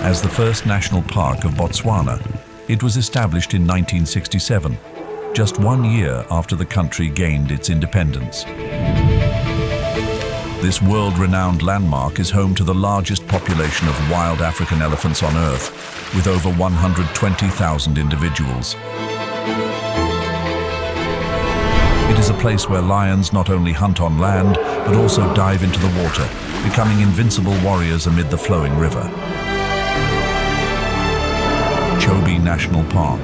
As the first national park of Botswana, it was established in 1967, just 1 year after the country gained its independence. This world-renowned landmark is home to the largest population of wild African elephants on Earth, with over 120,000 individuals. It is a place where lions not only hunt on land, but also dive into the water, becoming invincible warriors amid the flowing river. Chobe National Park.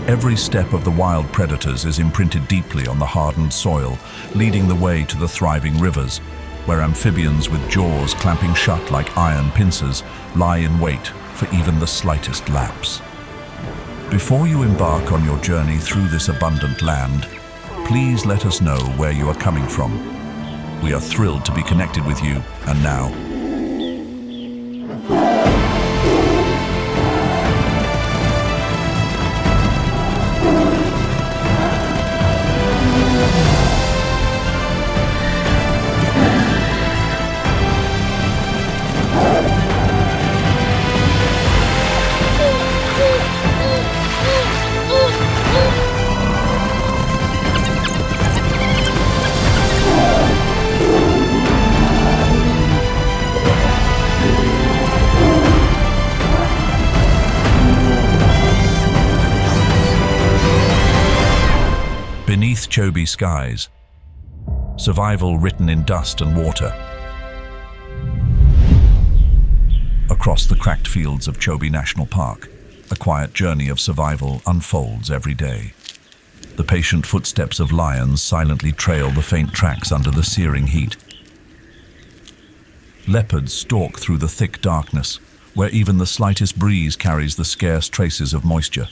Every step of the wild predators is imprinted deeply on the hardened soil, leading the way to the thriving rivers, where amphibians with jaws clamping shut like iron pincers lie in wait for even the slightest lapse. Before you embark on your journey through this abundant land, please let us know where you are coming from. We are thrilled to be connected with you, and now, beneath Chobe skies, survival written in dust and water. Across the cracked fields of Chobe National Park, a quiet journey of survival unfolds every day. The patient footsteps of lions silently trail the faint tracks under the searing heat. Leopards stalk through the thick darkness, where even the slightest breeze carries the scarce traces of moisture.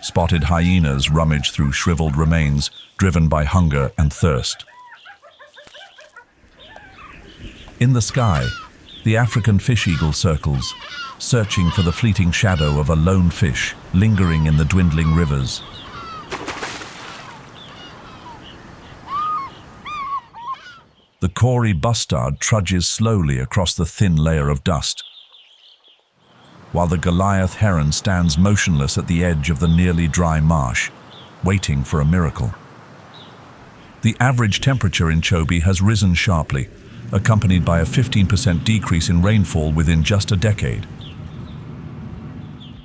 Spotted hyenas rummage through shriveled remains, driven by hunger and thirst. In the sky, the African fish eagle circles, searching for the fleeting shadow of a lone fish lingering in the dwindling rivers. The Kori bustard trudges slowly across the thin layer of dust, while the Goliath heron stands motionless at the edge of the nearly dry marsh, waiting for a miracle. The average temperature in Chobe has risen sharply, accompanied by a 15% decrease in rainfall within just a decade.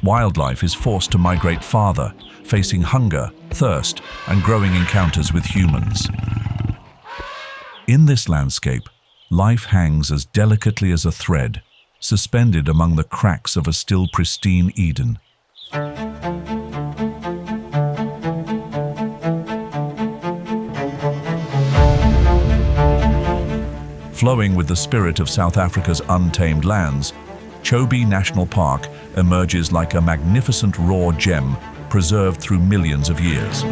Wildlife is forced to migrate farther, facing hunger, thirst, and growing encounters with humans. In this landscape, life hangs as delicately as a thread, suspended among the cracks of a still pristine Eden. Flowing with the spirit of South Africa's untamed lands, Chobe National Park emerges like a magnificent raw gem preserved through millions of years.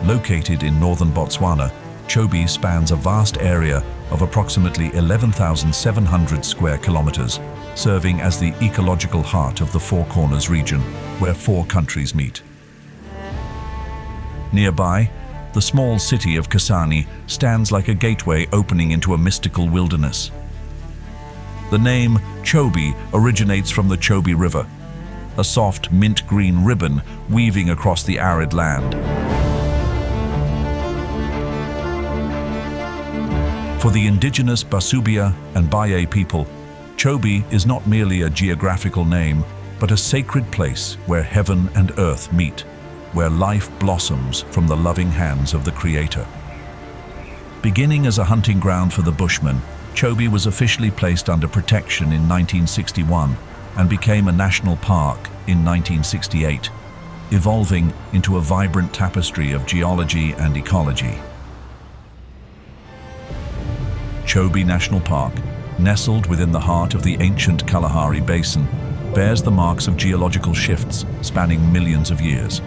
Located in northern Botswana, Chobe spans a vast area of approximately 11,700 square kilometers, serving as the ecological heart of the Four Corners region, where 4 countries meet. Nearby, the small city of Kasane stands like a gateway opening into a mystical wilderness. The name Chobe originates from the Chobe River, a soft mint-green ribbon weaving across the arid land. For the indigenous Basubia and Baye people, Chobe is not merely a geographical name, but a sacred place where heaven and earth meet, where life blossoms from the loving hands of the Creator. Beginning as a hunting ground for the Bushmen, Chobe was officially placed under protection in 1961 and became a national park in 1968, evolving into a vibrant tapestry of geology and ecology. Chobe National Park, nestled within the heart of the ancient Kalahari Basin, bears the marks of geological shifts spanning millions of years.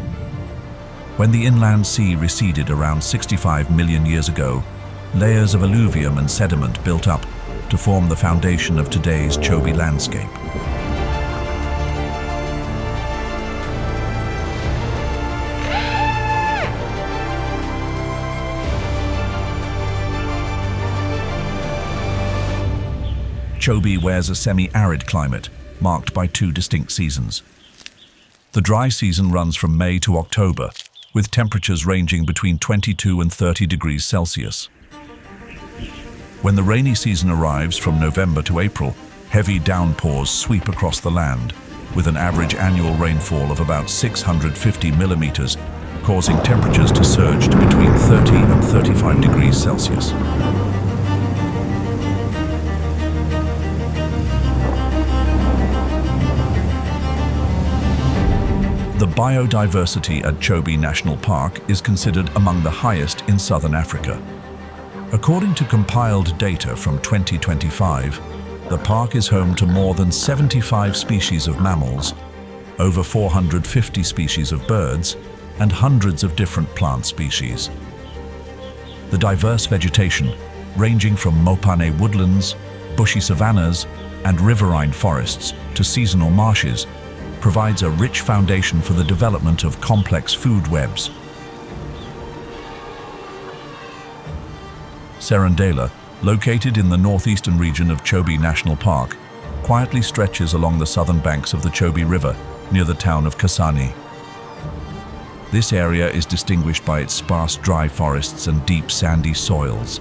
When the inland sea receded around 65 million years ago, layers of alluvium and sediment built up to form the foundation of today's Chobe landscape. Chobe wears a semi-arid climate, marked by two distinct seasons. The dry season runs from May to October, with temperatures ranging between 22 and 30 degrees Celsius. When the rainy season arrives from November to April, heavy downpours sweep across the land, with an average annual rainfall of about 650 millimeters, causing temperatures to surge to between 30 and 35 degrees Celsius. The biodiversity at Chobe National Park is considered among the highest in southern Africa. According to compiled data from 2025, the park is home to more than 75 species of mammals, over 450 species of birds, and hundreds of different plant species. The diverse vegetation, ranging from mopane woodlands, bushy savannas, and riverine forests to seasonal marshes, provides a rich foundation for the development of complex food webs. Serondela, located in the northeastern region of Chobe National Park, quietly stretches along the southern banks of the Chobe River near the town of Kasane. This area is distinguished by its sparse dry forests and deep sandy soils,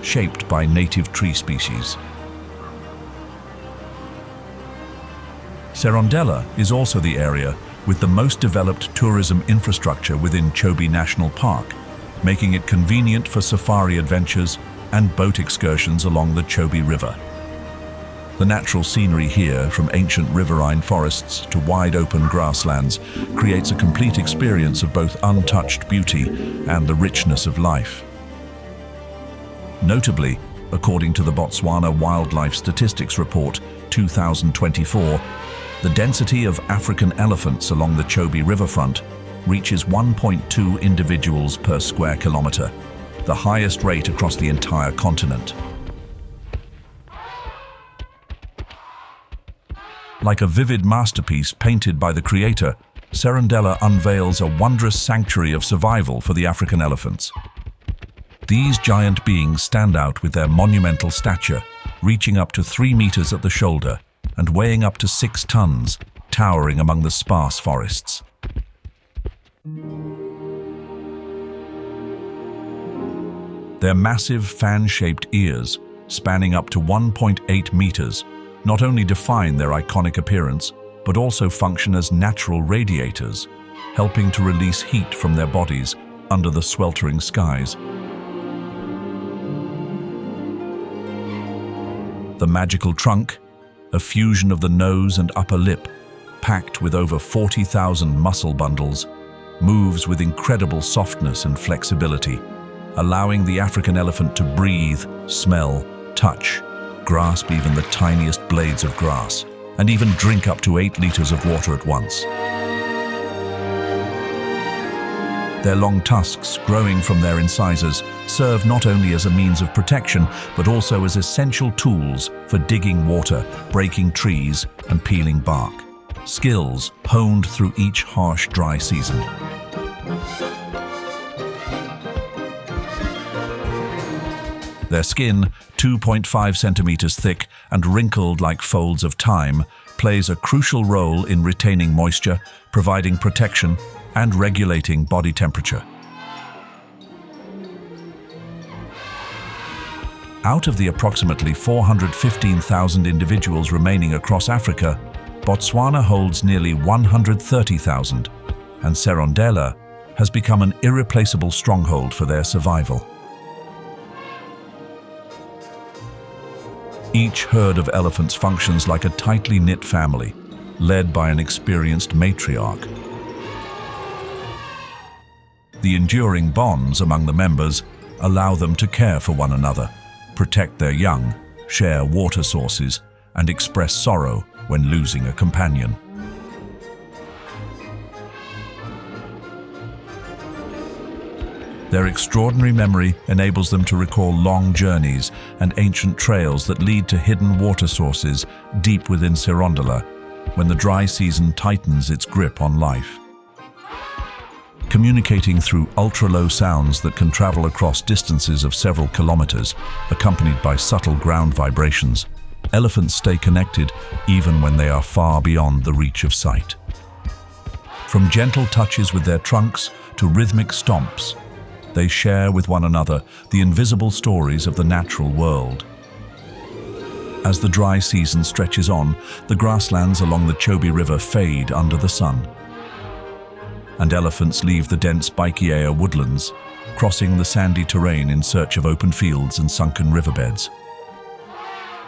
shaped by native tree species. Serondela is also the area with the most developed tourism infrastructure within Chobe National Park, making it convenient for safari adventures and boat excursions along the Chobe River. The natural scenery here, from ancient riverine forests to wide open grasslands, creates a complete experience of both untouched beauty and the richness of life. Notably, according to the Botswana Wildlife Statistics Report 2024, the density of African elephants along the Chobe riverfront reaches 1.2 individuals per square kilometer, the highest rate across the entire continent. Like a vivid masterpiece painted by the creator, Serondela unveils a wondrous sanctuary of survival for the African elephants. These giant beings stand out with their monumental stature, reaching up to 3 meters at the shoulder and weighing up to 6 tons, towering among the sparse forests. Their massive fan-shaped ears, spanning up to 1.8 meters, not only define their iconic appearance, but also function as natural radiators, helping to release heat from their bodies under the sweltering skies. The magical trunk, a fusion of the nose and upper lip, packed with over 40,000 muscle bundles, moves with incredible softness and flexibility, allowing the African elephant to breathe, smell, touch, grasp even the tiniest blades of grass, and even drink up to 8 liters of water at once. Their long tusks, growing from their incisors, serve not only as a means of protection, but also as essential tools for digging water, breaking trees, and peeling bark. Skills honed through each harsh, dry season. Their skin, 2.5 centimeters thick and wrinkled like folds of time, plays a crucial role in retaining moisture, providing protection, and regulating body temperature. Out of the approximately 415,000 individuals remaining across Africa, Botswana holds nearly 130,000, and Serondela has become an irreplaceable stronghold for their survival. Each herd of elephants functions like a tightly knit family, led by an experienced matriarch. The enduring bonds among the members allow them to care for one another, protect their young, share water sources, and express sorrow when losing a companion. Their extraordinary memory enables them to recall long journeys and ancient trails that lead to hidden water sources deep within Serondela when the dry season tightens its grip on life. Communicating through ultra-low sounds that can travel across distances of several kilometers, accompanied by subtle ground vibrations, Elephants stay connected even when they are far beyond the reach of sight. From gentle touches with their trunks to rhythmic stomps, they share with one another the invisible stories of the natural world. As the dry season stretches on, the grasslands along the Chobe River fade under the sun, and elephants leave the dense Baikiea woodlands, crossing the sandy terrain in search of open fields and sunken riverbeds.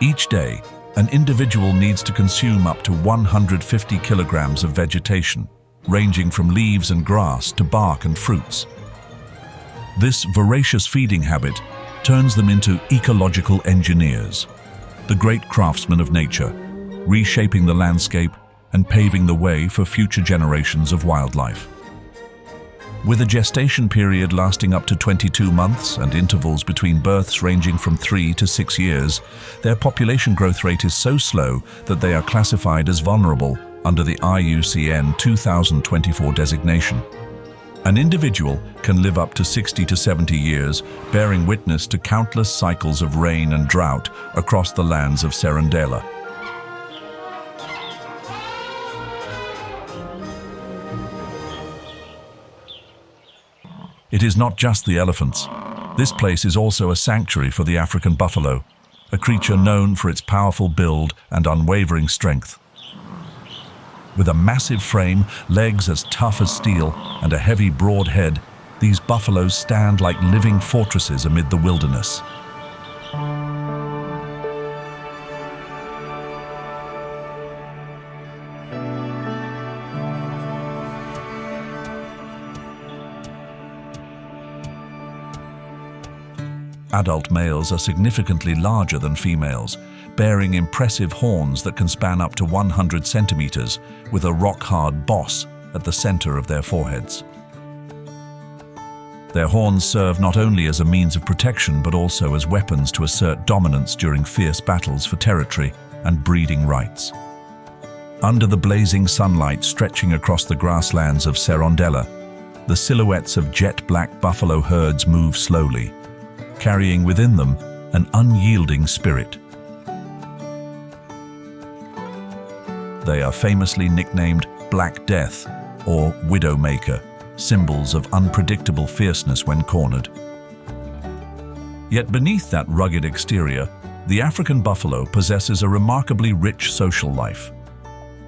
Each day, an individual needs to consume up to 150 kilograms of vegetation, ranging from leaves and grass to bark and fruits. This voracious feeding habit turns them into ecological engineers, the great craftsmen of nature, reshaping the landscape and paving the way for future generations of wildlife. With a gestation period lasting up to 22 months and intervals between births ranging from 3 to 6 years, their population growth rate is so slow that they are classified as vulnerable under the IUCN 2024 designation. An individual can live up to 60 to 70 years, bearing witness to countless cycles of rain and drought across the lands of Serondela. It is not just the elephants. This place is also a sanctuary for the African buffalo, a creature known for its powerful build and unwavering strength. With a massive frame, legs as tough as steel, and a heavy, broad head, these buffaloes stand like living fortresses amid the wilderness. Adult males are significantly larger than females, bearing impressive horns that can span up to 100 centimeters, with a rock-hard boss at the center of their foreheads. Their horns serve not only as a means of protection but also as weapons to assert dominance during fierce battles for territory and breeding rights. Under the blazing sunlight stretching across the grasslands of Serondela, the silhouettes of jet-black buffalo herds move slowly, carrying within them an unyielding spirit. They are famously nicknamed Black Death or Widowmaker, symbols of unpredictable fierceness when cornered. Yet beneath that rugged exterior, the African buffalo possesses a remarkably rich social life.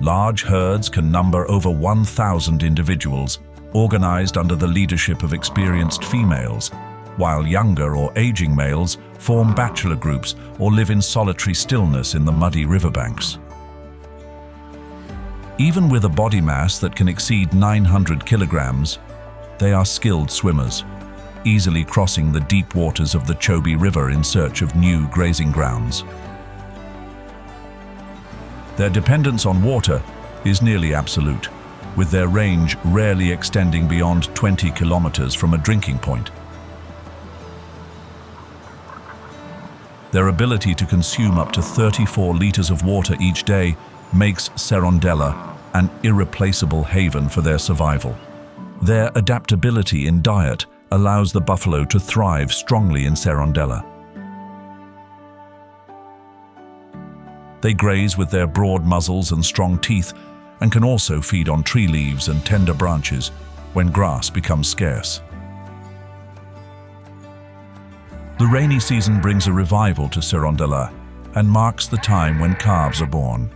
Large herds can number over 1,000 individuals, organized under the leadership of experienced females, while younger or aging males form bachelor groups or live in solitary stillness in the muddy riverbanks. Even with a body mass that can exceed 900 kilograms, they are skilled swimmers, easily crossing the deep waters of the Chobe River in search of new grazing grounds. Their dependence on water is nearly absolute, with their range rarely extending beyond 20 kilometers from a drinking point. Their ability to consume up to 34 liters of water each day makes Serondela an irreplaceable haven for their survival. Their adaptability in diet allows the buffalo to thrive strongly in Serondela. They graze with their broad muzzles and strong teeth and can also feed on tree leaves and tender branches when grass becomes scarce. The rainy season brings a revival to Serondela and marks the time when calves are born.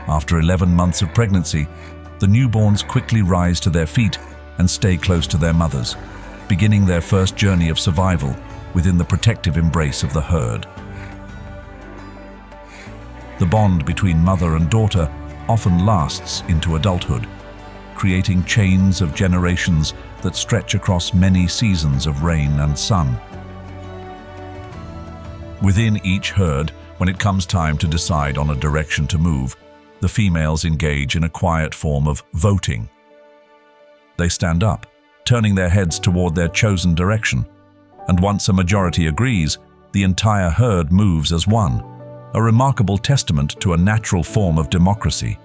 After 11 months of pregnancy, the newborns quickly rise to their feet and stay close to their mothers, beginning their first journey of survival within the protective embrace of the herd. The bond between mother and daughter often lasts into adulthood, creating chains of generations that stretch across many seasons of rain and sun. Within each herd, when it comes time to decide on a direction to move, the females engage in a quiet form of voting. They stand up, turning their heads toward their chosen direction, and once a majority agrees, the entire herd moves as one, a remarkable testament to a natural form of democracy.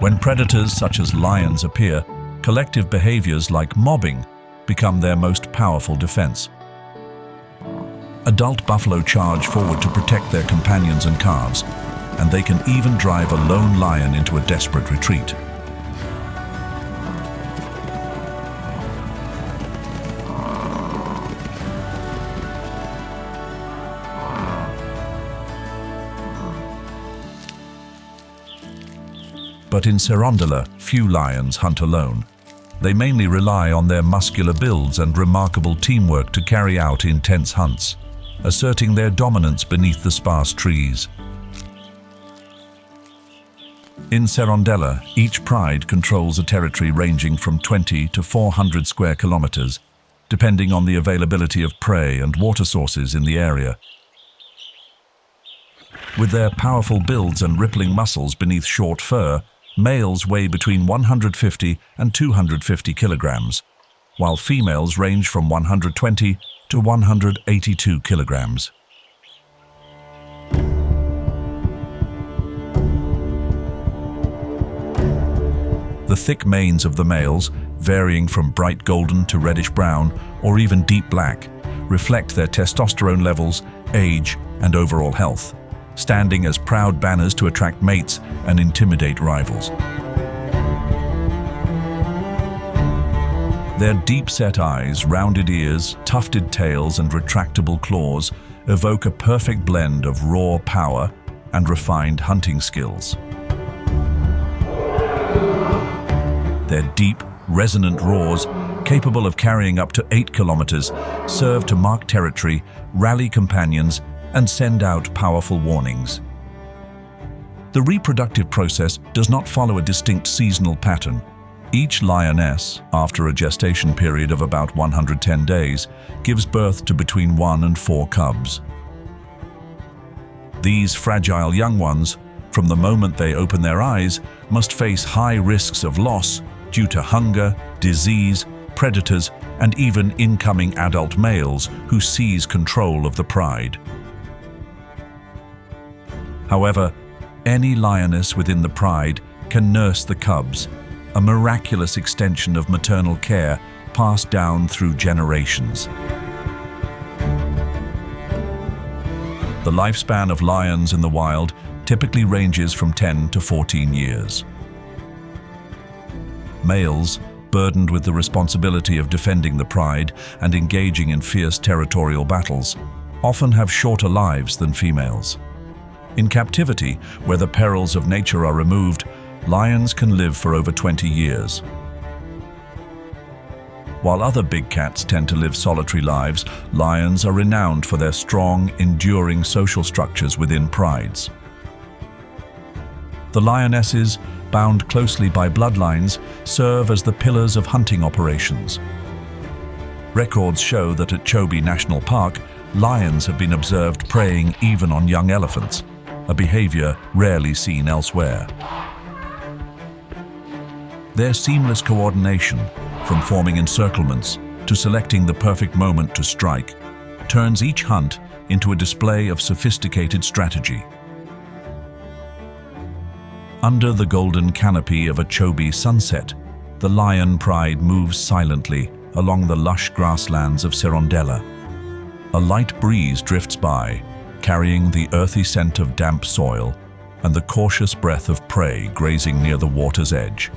When predators such as lions appear, collective behaviors like mobbing become their most powerful defense. Adult buffalo charge forward to protect their companions and calves, and they can even drive a lone lion into a desperate retreat. But in Serondela, few lions hunt alone. They mainly rely on their muscular builds and remarkable teamwork to carry out intense hunts, asserting their dominance beneath the sparse trees. In Serondela, each pride controls a territory ranging from 20 to 400 square kilometers, depending on the availability of prey and water sources in the area. With their powerful builds and rippling muscles beneath short fur, males weigh between 150 and 250 kilograms, while females range from 120 to 182 kilograms. The thick manes of the males, varying from bright golden to reddish brown or even deep black, reflect their testosterone levels, age, and overall health, standing as proud banners to attract mates and intimidate rivals. Their deep-set eyes, rounded ears, tufted tails, and retractable claws evoke a perfect blend of raw power and refined hunting skills. Their deep, resonant roars, capable of carrying up to 8 kilometers, serve to mark territory, rally companions, and send out powerful warnings. The reproductive process does not follow a distinct seasonal pattern. Each lioness, after a gestation period of about 110 days, gives birth to between 1 and 4 cubs. These fragile young ones, from the moment they open their eyes, must face high risks of loss due to hunger, disease, predators, and even incoming adult males who seize control of the pride. However, any lioness within the pride can nurse the cubs, a miraculous extension of maternal care passed down through generations. The lifespan of lions in the wild typically ranges from 10 to 14 years. Males, burdened with the responsibility of defending the pride and engaging in fierce territorial battles, often have shorter lives than females. In captivity, where the perils of nature are removed, lions can live for over 20 years. While other big cats tend to live solitary lives, lions are renowned for their strong, enduring social structures within prides. The lionesses, bound closely by bloodlines, serve as the pillars of hunting operations. Records show that at Chobe National Park, lions have been observed preying even on young elephants, a behavior rarely seen elsewhere. Their seamless coordination, from forming encirclements to selecting the perfect moment to strike, turns each hunt into a display of sophisticated strategy. Under the golden canopy of a Chobe sunset, the lion pride moves silently along the lush grasslands of Serondela. A light breeze drifts by, carrying the earthy scent of damp soil and the cautious breath of prey grazing near the water's edge.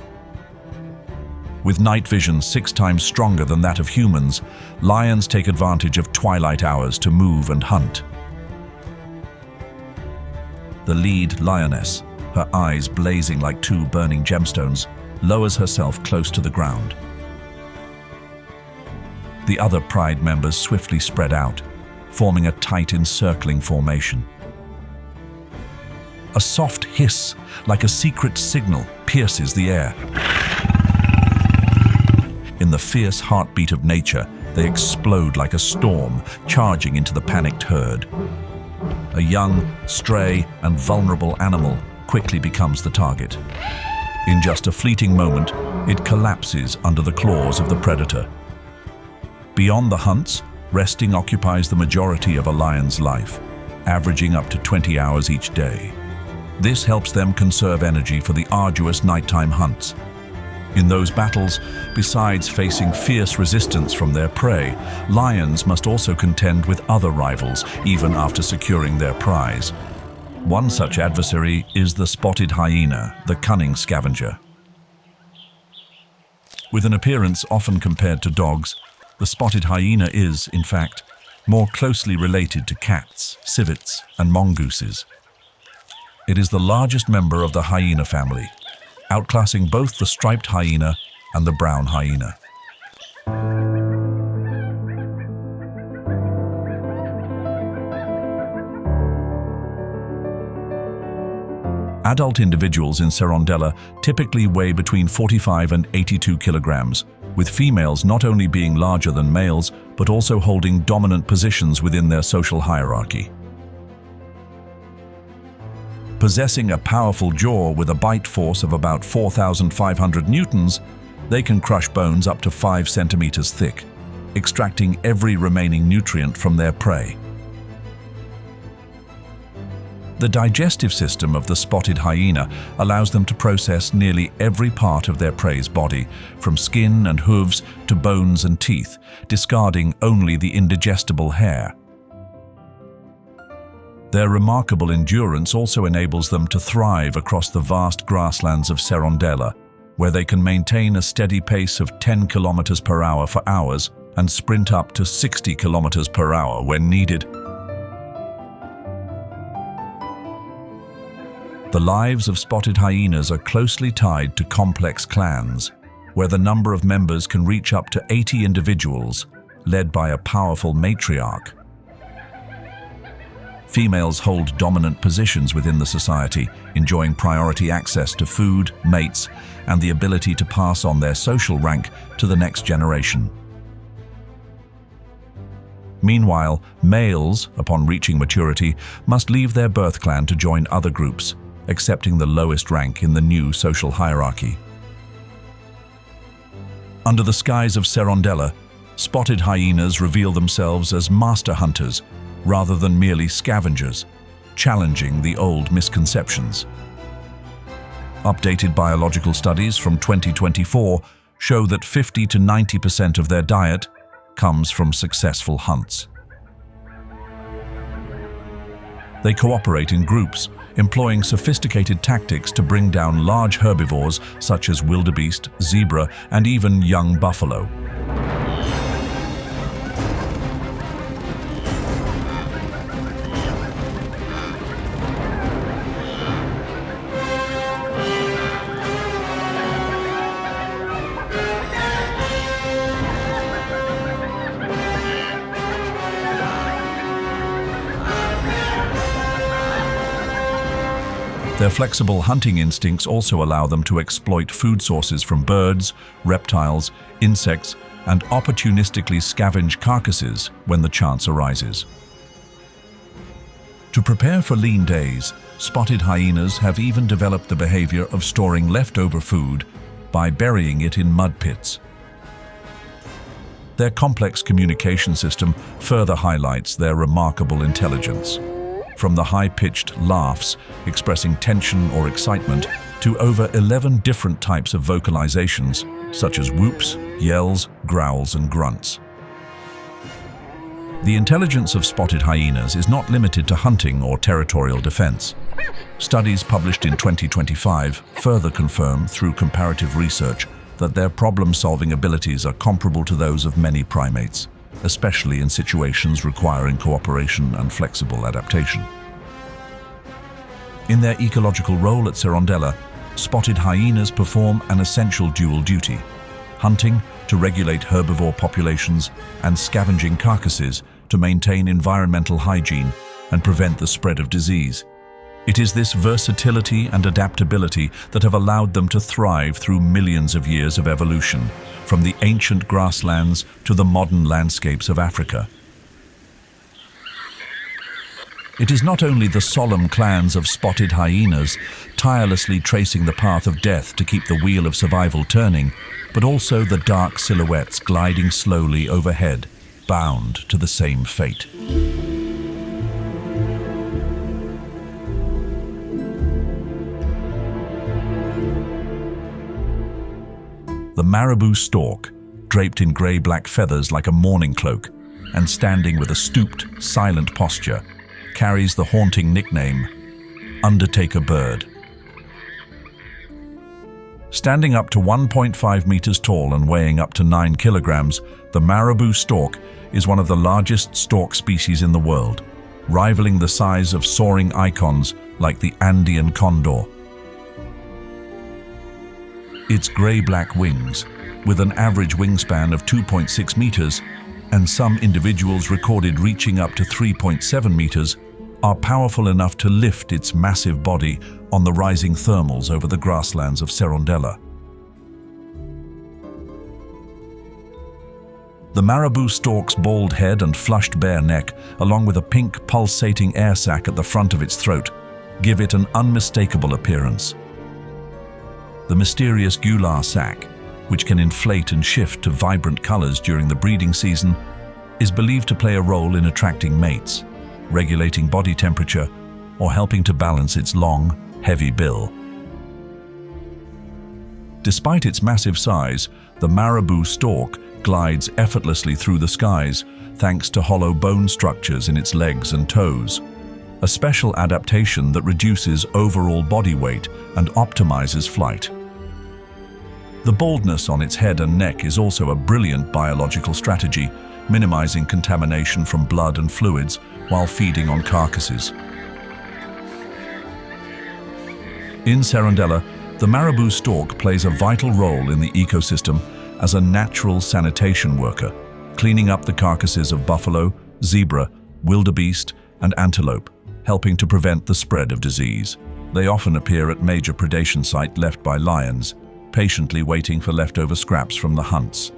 With night vision 6 times stronger than that of humans, lions take advantage of twilight hours to move and hunt. The lead lioness, her eyes blazing like 2 burning gemstones, lowers herself close to the ground. The other pride members swiftly spread out, forming a tight encircling formation. A soft hiss, like a secret signal, pierces the air. In the fierce heartbeat of nature, they explode like a storm, charging into the panicked herd. A young, stray, and vulnerable animal quickly becomes the target. In just a fleeting moment, it collapses under the claws of the predator. Beyond the hunts, resting occupies the majority of a lion's life, averaging up to 20 hours each day. This helps them conserve energy for the arduous nighttime hunts. In those battles, besides facing fierce resistance from their prey, lions must also contend with other rivals, even after securing their prize. One such adversary is the spotted hyena, the cunning scavenger. With an appearance often compared to dogs, the spotted hyena is, in fact, more closely related to cats, civets, and mongooses. It is the largest member of the hyena family, outclassing both the striped hyena and the brown hyena. Adult individuals in Serondela typically weigh between 45 and 82 kilograms, with females not only being larger than males, but also holding dominant positions within their social hierarchy. Possessing a powerful jaw with a bite force of about 4,500 newtons, they can crush bones up to 5 centimeters thick, extracting every remaining nutrient from their prey. The digestive system of the spotted hyena allows them to process nearly every part of their prey's body, from skin and hooves to bones and teeth, discarding only the indigestible hair. Their remarkable endurance also enables them to thrive across the vast grasslands of Serondela, where they can maintain a steady pace of 10 kilometers per hour for hours and sprint up to 60 kilometers per hour when needed. The lives of spotted hyenas are closely tied to complex clans, where the number of members can reach up to 80 individuals, led by a powerful matriarch. Females hold dominant positions within the society, enjoying priority access to food, mates, and the ability to pass on their social rank to the next generation. Meanwhile, males, upon reaching maturity, must leave their birth clan to join other groups, accepting the lowest rank in the new social hierarchy. Under the skies of Serondela, spotted hyenas reveal themselves as master hunters rather than merely scavengers, challenging the old misconceptions. Updated biological studies from 2024 show that 50 to 90% of their diet comes from successful hunts. They cooperate in groups, employing sophisticated tactics to bring down large herbivores such as wildebeest, zebra, and even young buffalo. Their flexible hunting instincts also allow them to exploit food sources from birds, reptiles, insects, and opportunistically scavenge carcasses when the chance arises. To prepare for lean days, spotted hyenas have even developed the behavior of storing leftover food by burying it in mud pits. Their complex communication system further highlights their remarkable intelligence. From the high-pitched laughs expressing tension or excitement to over 11 different types of vocalizations, such as whoops, yells, growls, and grunts. The intelligence of spotted hyenas is not limited to hunting or territorial defense. Studies published in 2025 further confirm, through comparative research, that their problem-solving abilities are comparable to those of many primates, especially in situations requiring cooperation and flexible adaptation. In their ecological role at Serondela, spotted hyenas perform an essential dual duty: hunting to regulate herbivore populations and scavenging carcasses to maintain environmental hygiene and prevent the spread of disease. It is this versatility and adaptability that have allowed them to thrive through millions of years of evolution, from the ancient grasslands to the modern landscapes of Africa. It is not only the solemn clans of spotted hyenas tirelessly tracing the path of death to keep the wheel of survival turning, but also the dark silhouettes gliding slowly overhead, bound to the same fate. The Marabou stork, draped in grey-black feathers like a mourning cloak, and standing with a stooped, silent posture, carries the haunting nickname, Undertaker Bird. Standing up to 1.5 meters tall and weighing up to 9 kilograms, the Marabou stork is one of the largest stork species in the world, rivaling the size of soaring icons like the Andean condor. Its grey-black wings, with an average wingspan of 2.6 meters, and some individuals recorded reaching up to 3.7 meters, are powerful enough to lift its massive body on the rising thermals over the grasslands of Serondela. The Marabou stork's bald head and flushed bare neck, along with a pink pulsating air sac at the front of its throat, give it an unmistakable appearance. The mysterious gular sac, which can inflate and shift to vibrant colors during the breeding season, is believed to play a role in attracting mates, regulating body temperature, or helping to balance its long, heavy bill. Despite its massive size, the Marabou stork glides effortlessly through the skies thanks to hollow bone structures in its legs and toes, a special adaptation that reduces overall body weight and optimizes flight. The baldness on its head and neck is also a brilliant biological strategy, minimizing contamination from blood and fluids while feeding on carcasses. In Serondela, the Marabou stork plays a vital role in the ecosystem as a natural sanitation worker, cleaning up the carcasses of buffalo, zebra, wildebeest, and antelope, helping to prevent the spread of disease. They often appear at major predation sites left by lions, patiently waiting for leftover scraps from the hunts.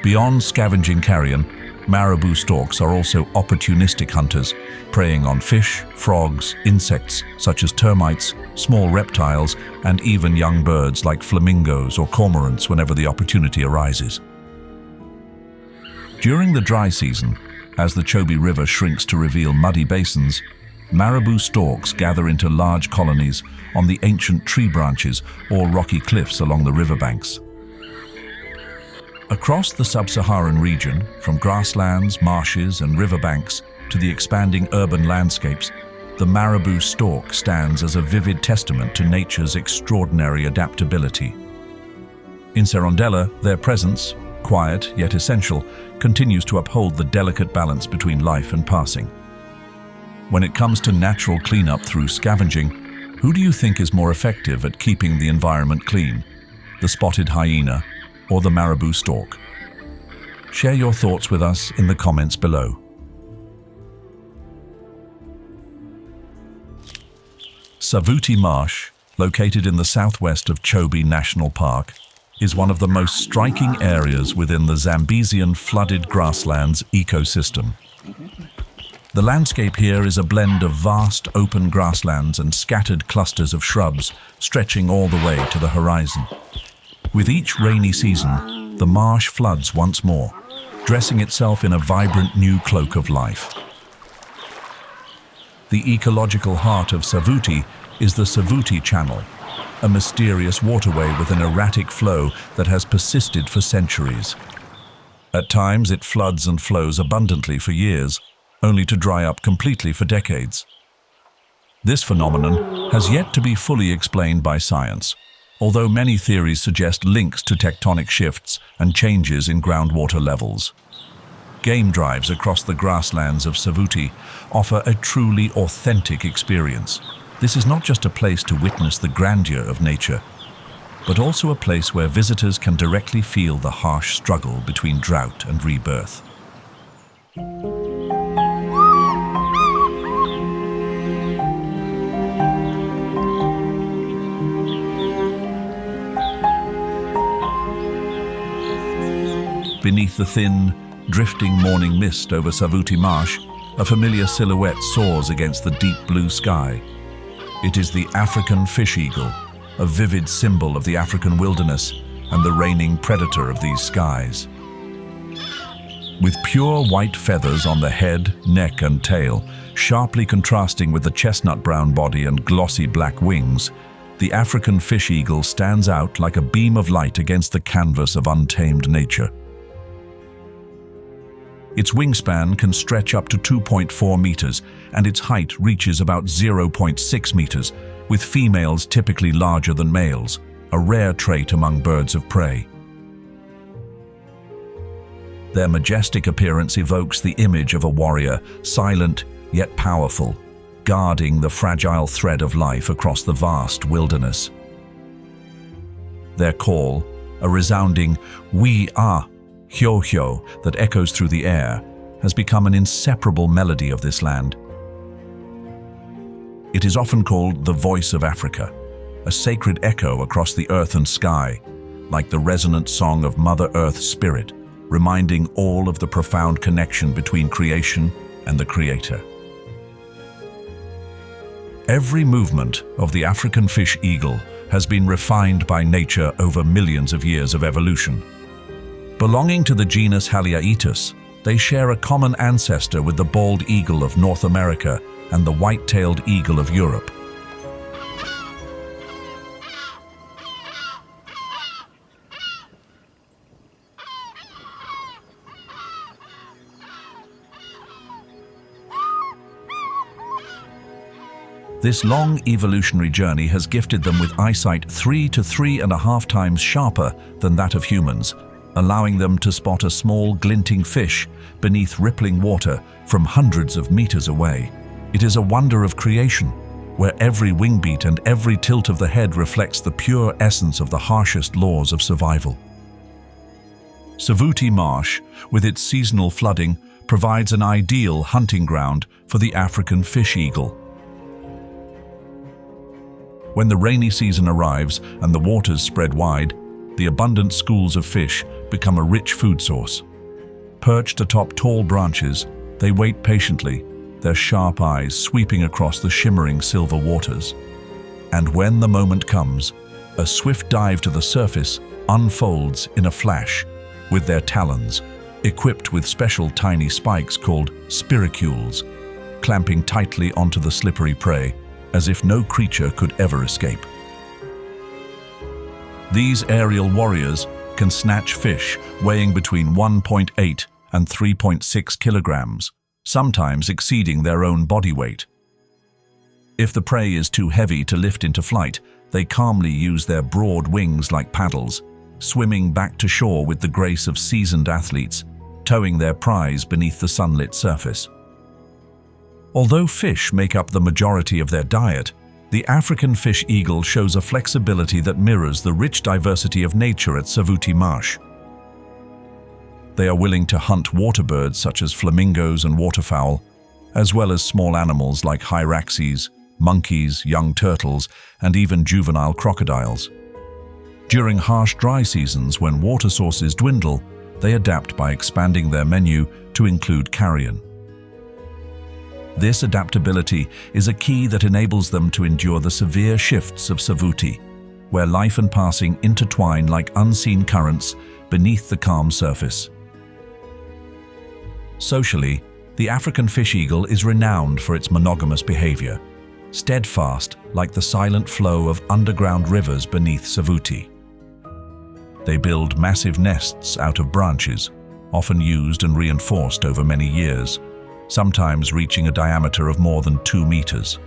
Beyond scavenging carrion, Marabou storks are also opportunistic hunters, preying on fish, frogs, insects such as termites, small reptiles, and even young birds like flamingos or cormorants whenever the opportunity arises. During the dry season, as the Chobe River shrinks to reveal muddy basins, Marabou storks gather into large colonies on the ancient tree branches or rocky cliffs along the riverbanks. Across the sub-Saharan region, from grasslands, marshes, and riverbanks to the expanding urban landscapes, the Marabou stork stands as a vivid testament to nature's extraordinary adaptability. In Serondela, their presence, quiet yet essential, continues to uphold the delicate balance between life and passing. When it comes to natural cleanup through scavenging, who do you think is more effective at keeping the environment clean? The spotted hyena or the Marabou stork? Share your thoughts with us in the comments below. Savuti Marsh, located in the southwest of Chobe National Park, is one of the most striking areas within the Zambezian flooded grasslands ecosystem. The landscape here is a blend of vast open grasslands and scattered clusters of shrubs stretching all the way to the horizon. With each rainy season, the marsh floods once more, dressing itself in a vibrant new cloak of life. The ecological heart of Savuti is the Savuti Channel, a mysterious waterway with an erratic flow that has persisted for centuries. At times it floods and flows abundantly for years, only to dry up completely for decades. This phenomenon has yet to be fully explained by science, although many theories suggest links to tectonic shifts and changes in groundwater levels. Game drives across the grasslands of Savuti offer a truly authentic experience. This is not just a place to witness the grandeur of nature, but also a place where visitors can directly feel the harsh struggle between drought and rebirth. Beneath the thin, drifting morning mist over Savuti Marsh, a familiar silhouette soars against the deep blue sky. It is the African fish eagle, a vivid symbol of the African wilderness and the reigning predator of these skies. With pure white feathers on the head, neck, and tail, sharply contrasting with the chestnut brown body and glossy black wings, the African fish eagle stands out like a beam of light against the canvas of untamed nature. Its wingspan can stretch up to 2.4 meters, and its height reaches about 0.6 meters, with females typically larger than males, a rare trait among birds of prey. Their majestic appearance evokes the image of a warrior, silent yet powerful, guarding the fragile thread of life across the vast wilderness. Their call, a resounding "we are" hyo-hyo that echoes through the air, has become an inseparable melody of this land. It is often called the voice of Africa, a sacred echo across the earth and sky, like the resonant song of Mother Earth's spirit, reminding all of the profound connection between creation and the Creator. Every movement of the African fish eagle has been refined by nature over millions of years of evolution. Belonging to the genus Lionesses, they share a common ancestor with the bald eagle of North America and the white-tailed eagle of Europe. This long evolutionary journey has gifted them with eyesight 3 to 3.5 times sharper than that of humans, allowing them to spot a small glinting fish beneath rippling water from hundreds of meters away. It is a wonder of creation, where every wingbeat and every tilt of the head reflects the pure essence of the harshest laws of survival. Savuti Marsh, with its seasonal flooding, provides an ideal hunting ground for the African fish eagle. When the rainy season arrives and the waters spread wide, the abundant schools of fish become a rich food source. Perched atop tall branches, they wait patiently, their sharp eyes sweeping across the shimmering silver waters. And when the moment comes, a swift dive to the surface unfolds in a flash, with their talons, equipped with special tiny spikes called spiracules, clamping tightly onto the slippery prey, as if no creature could ever escape. These aerial warriors can snatch fish weighing between 1.8 and 3.6 kilograms, sometimes exceeding their own body weight. If the prey is too heavy to lift into flight, they calmly use their broad wings like paddles, swimming back to shore with the grace of seasoned athletes, towing their prize beneath the sunlit surface. Although fish make up the majority of their diet, the African fish eagle shows a flexibility that mirrors the rich diversity of nature at Savuti Marsh. They are willing to hunt water birds such as flamingos and waterfowl, as well as small animals like hyraxes, monkeys, young turtles, and even juvenile crocodiles. During harsh dry seasons when water sources dwindle, they adapt by expanding their menu to include carrion. This adaptability is a key that enables them to endure the severe shifts of Savuti, where life and passing intertwine like unseen currents beneath the calm surface. Socially, the African fish eagle is renowned for its monogamous behavior, steadfast like the silent flow of underground rivers beneath Savuti. They build massive nests out of branches, often used and reinforced over many years, sometimes reaching a diameter of more than 2 meters.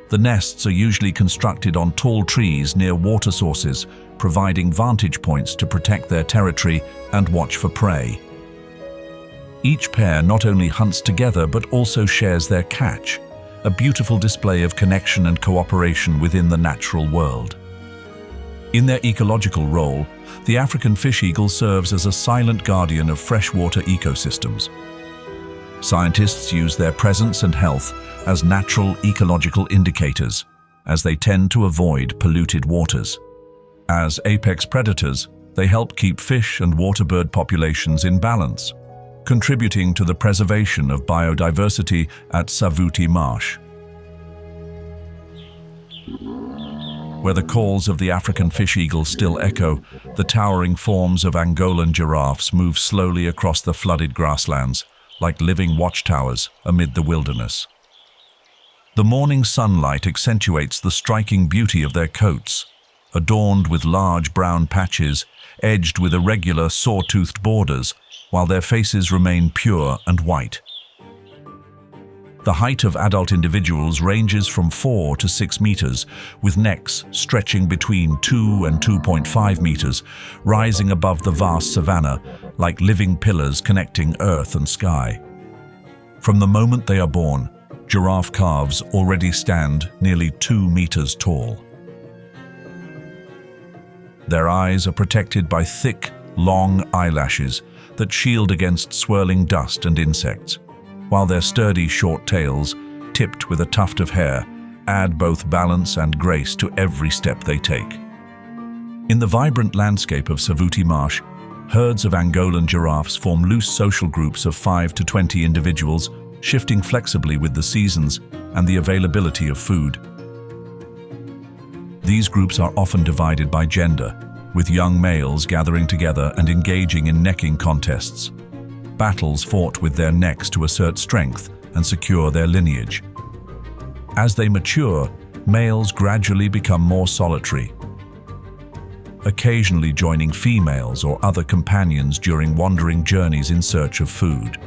The nests are usually constructed on tall trees near water sources, providing vantage points to protect their territory and watch for prey. Each pair not only hunts together but also shares their catch, a beautiful display of connection and cooperation within the natural world. In their ecological role, the African fish eagle serves as a silent guardian of freshwater ecosystems. Scientists use their presence and health as natural ecological indicators, as they tend to avoid polluted waters. As apex predators, they help keep fish and water bird populations in balance, contributing to the preservation of biodiversity at Savuti Marsh. Where the calls of the African fish eagle still echo, the towering forms of Angolan giraffes move slowly across the flooded grasslands, like living watchtowers amid the wilderness. The morning sunlight accentuates the striking beauty of their coats, adorned with large brown patches, edged with irregular saw-toothed borders, while their faces remain pure and white. The height of adult individuals ranges from 4 to 6 meters, with necks stretching between 2 and 2.5 meters, rising above the vast savanna like living pillars connecting earth and sky. From the moment they are born, giraffe calves already stand nearly 2 meters tall. Their eyes are protected by thick, long eyelashes that shield against swirling dust and insects, while their sturdy short tails, tipped with a tuft of hair, add both balance and grace to every step they take. In the vibrant landscape of Savuti Marsh, herds of Angolan giraffes form loose social groups of 5 to 20 individuals, shifting flexibly with the seasons and the availability of food. These groups are often divided by gender, with young males gathering together and engaging in necking contests. Battles fought with their necks to assert strength and secure their lineage. As they mature, males gradually become more solitary, occasionally joining females or other companions during wandering journeys in search of food.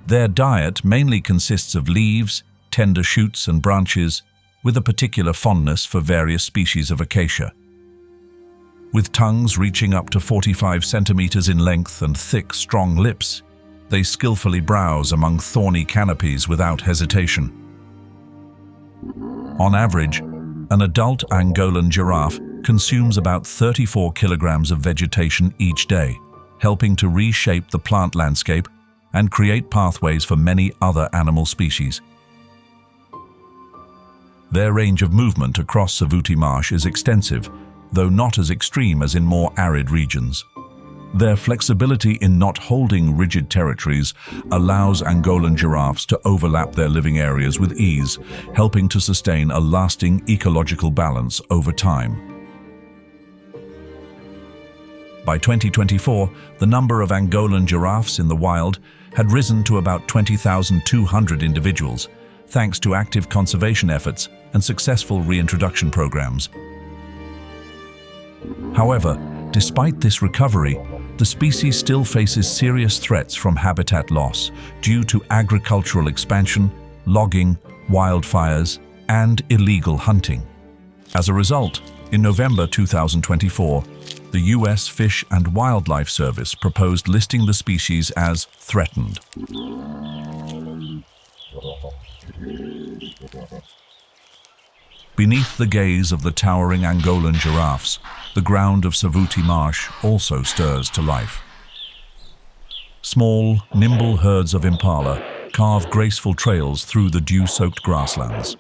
Their diet mainly consists of leaves, tender shoots and branches, with a particular fondness for various species of acacia. With tongues reaching up to 45 centimeters in length and thick, strong lips, they skillfully browse among thorny canopies without hesitation. On average, an adult Angolan giraffe consumes about 34 kilograms of vegetation each day, helping to reshape the plant landscape and create pathways for many other animal species. Their range of movement across Savuti Marsh is extensive, though not as extreme as in more arid regions. Their flexibility in not holding rigid territories allows Angolan giraffes to overlap their living areas with ease, helping to sustain a lasting ecological balance over time. By 2024, the number of Angolan giraffes in the wild had risen to about 20,200 individuals, thanks to active conservation efforts and successful reintroduction programs. However, despite this recovery, the species still faces serious threats from habitat loss due to agricultural expansion, logging, wildfires, and illegal hunting. As a result, in November 2024, the U.S. Fish and Wildlife Service proposed listing the species as threatened. Beneath the gaze of the towering Angolan giraffes, the ground of Savuti Marsh also stirs to life. Small, nimble herds of impala carve graceful trails through the dew-soaked grasslands.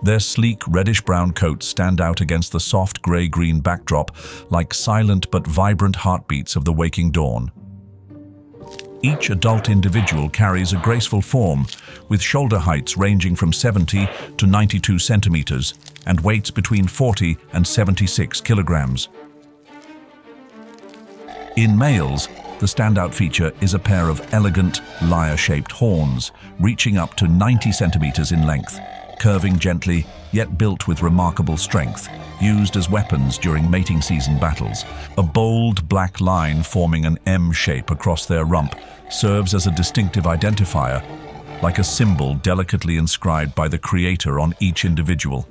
Their sleek reddish-brown coats stand out against the soft gray-green backdrop like silent but vibrant heartbeats of the waking dawn. Each adult individual carries a graceful form, with shoulder heights ranging from 70 to 92 centimeters and weights between 40 and 76 kilograms. In males, the standout feature is a pair of elegant, lyre-shaped horns, reaching up to 90 centimeters in length, curving gently, yet built with remarkable strength, used as weapons during mating season battles. A bold black line forming an M shape across their rump serves as a distinctive identifier, like a symbol delicately inscribed by the creator on each individual.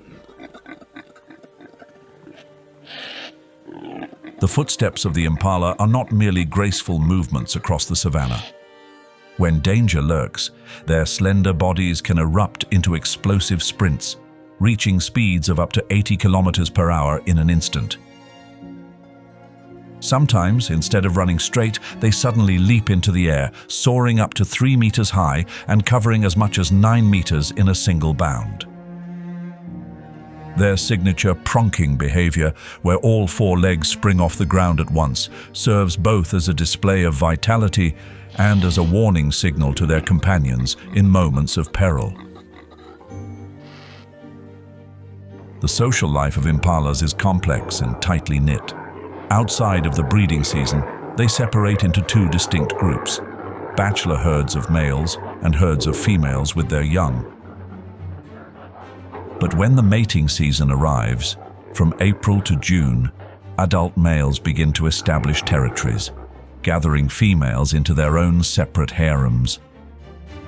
The footsteps of the impala are not merely graceful movements across the savanna. When danger lurks, their slender bodies can erupt into explosive sprints, reaching speeds of up to 80 kilometers per hour in an instant. Sometimes, instead of running straight, they suddenly leap into the air, soaring up to 3 meters high and covering as much as 9 meters in a single bound. Their signature pronking behavior, where all 4 legs spring off the ground at once, serves both as a display of vitality and as a warning signal to their companions in moments of peril. The social life of impalas is complex and tightly knit. Outside of the breeding season, they separate into 2 distinct groups: bachelor herds of males and herds of females with their young. But when the mating season arrives, from April to June, adult males begin to establish territories, gathering females into their own separate harems.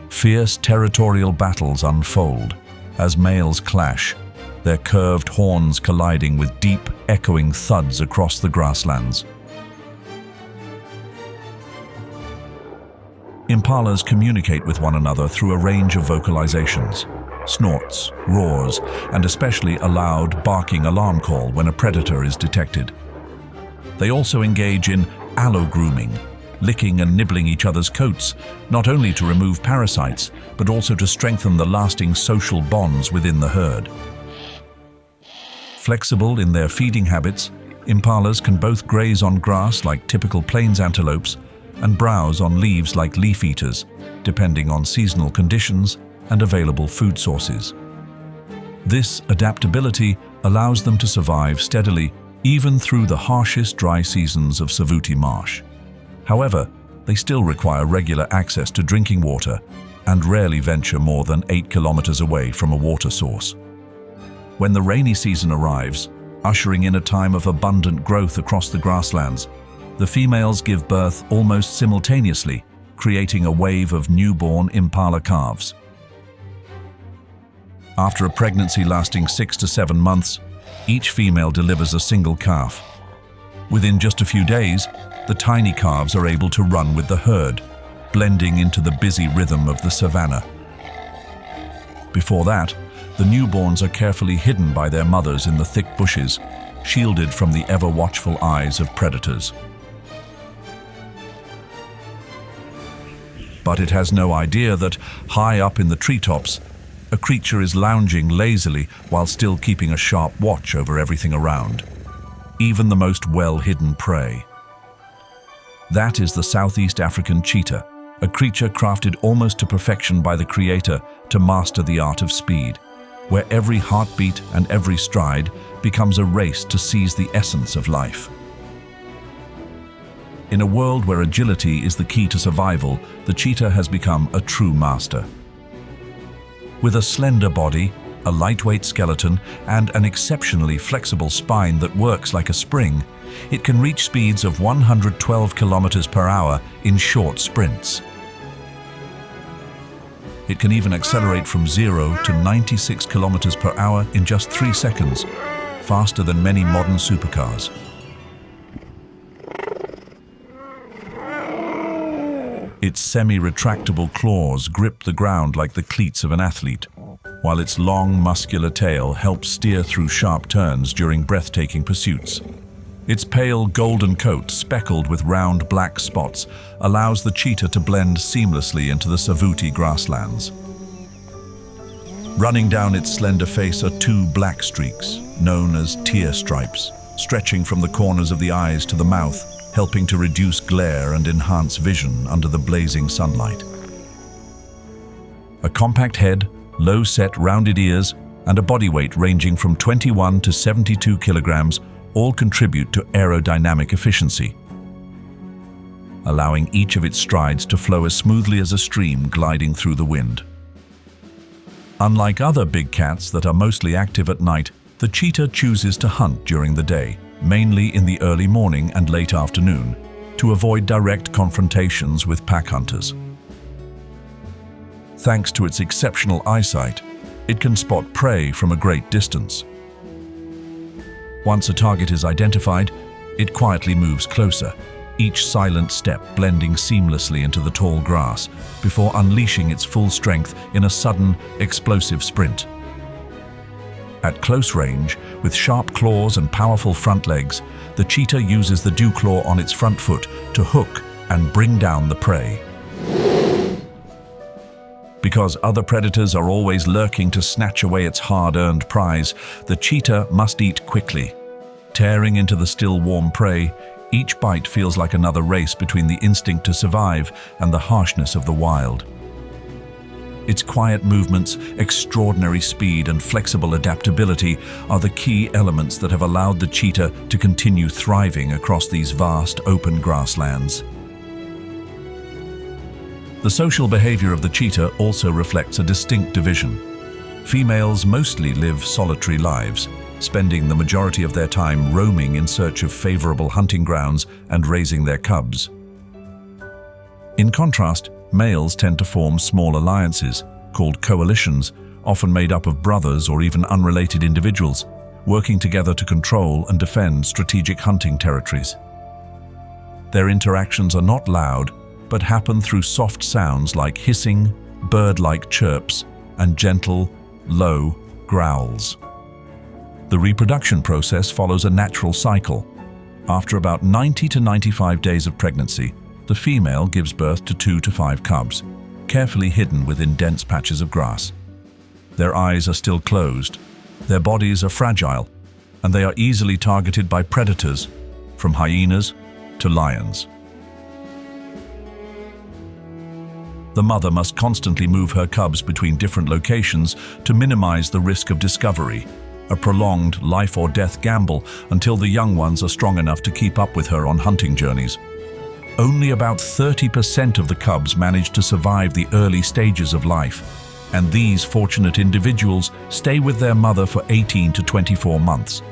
Fierce territorial battles unfold as males clash, their curved horns colliding with deep, echoing thuds across the grasslands. Impalas communicate with one another through a range of vocalizations, snorts, roars, and especially a loud, barking alarm call when a predator is detected. They also engage in allo-grooming, licking and nibbling each other's coats, not only to remove parasites, but also to strengthen the lasting social bonds within the herd. Flexible in their feeding habits, impalas can both graze on grass like typical plains antelopes and browse on leaves like leaf eaters, depending on seasonal conditions and available food sources. This adaptability allows them to survive steadily even through the harshest dry seasons of Savuti Marsh. However, they still require regular access to drinking water and rarely venture more than 8 kilometers away from a water source. When the rainy season arrives, ushering in a time of abundant growth across the grasslands, the females give birth almost simultaneously, creating a wave of newborn impala calves. After a pregnancy lasting 6 to 7 months, each female delivers a single calf. Within just a few days, the tiny calves are able to run with the herd, blending into the busy rhythm of the savanna. Before that, the newborns are carefully hidden by their mothers in the thick bushes, shielded from the ever-watchful eyes of predators. But it has no idea that, high up in the treetops, a creature is lounging lazily while still keeping a sharp watch over everything around, even the most well-hidden prey. That is the Southeast African cheetah, a creature crafted almost to perfection by the Creator to master the art of speed, where every heartbeat and every stride becomes a race to seize the essence of life. In a world where agility is the key to survival, the cheetah has become a true master. With a slender body, a lightweight skeleton, and an exceptionally flexible spine that works like a spring, it can reach speeds of 112 kilometers per hour in short sprints. It can even accelerate from 0 to 96 kilometers per hour in just 3 seconds, faster than many modern supercars. Its semi-retractable claws grip the ground like the cleats of an athlete, while its long, muscular tail helps steer through sharp turns during breathtaking pursuits. Its pale golden coat, speckled with round black spots, allows the cheetah to blend seamlessly into the Savuti grasslands. Running down its slender face are 2 black streaks, known as tear stripes, stretching from the corners of the eyes to the mouth, helping to reduce glare and enhance vision under the blazing sunlight. A compact head, low-set rounded ears, and a body weight ranging from 21 to 72 kilograms all contribute to aerodynamic efficiency, allowing each of its strides to flow as smoothly as a stream gliding through the wind. Unlike other big cats that are mostly active at night, the cheetah chooses to hunt during the day, mainly in the early morning and late afternoon, to avoid direct confrontations with pack hunters. Thanks to its exceptional eyesight, it can spot prey from a great distance. Once a target is identified, it quietly moves closer, each silent step blending seamlessly into the tall grass before unleashing its full strength in a sudden, explosive sprint. At close range, with sharp claws and powerful front legs, the cheetah uses the dew claw on its front foot to hook and bring down the prey. Because other predators are always lurking to snatch away its hard-earned prize, the cheetah must eat quickly. Tearing into the still warm prey, each bite feels like another race between the instinct to survive and the harshness of the wild. Its quiet movements, extraordinary speed, and flexible adaptability are the key elements that have allowed the cheetah to continue thriving across these vast, open grasslands. The social behavior of the cheetah also reflects a distinct division. Females mostly live solitary lives, spending the majority of their time roaming in search of favorable hunting grounds and raising their cubs. In contrast, males tend to form small alliances, called coalitions, often made up of brothers or even unrelated individuals, working together to control and defend strategic hunting territories. Their interactions are not loud, but happen through soft sounds like hissing, bird-like chirps, and gentle, low growls. The reproduction process follows a natural cycle. After about 90 to 95 days of pregnancy, the female gives birth to 2 to 5 cubs, carefully hidden within dense patches of grass. Their eyes are still closed, their bodies are fragile, and they are easily targeted by predators, from hyenas to lions. The mother must constantly move her cubs between different locations to minimize the risk of discovery, a prolonged life-or-death gamble until the young ones are strong enough to keep up with her on hunting journeys. Only about 30% of the cubs manage to survive the early stages of life, and these fortunate individuals stay with their mother for 18 to 24 months,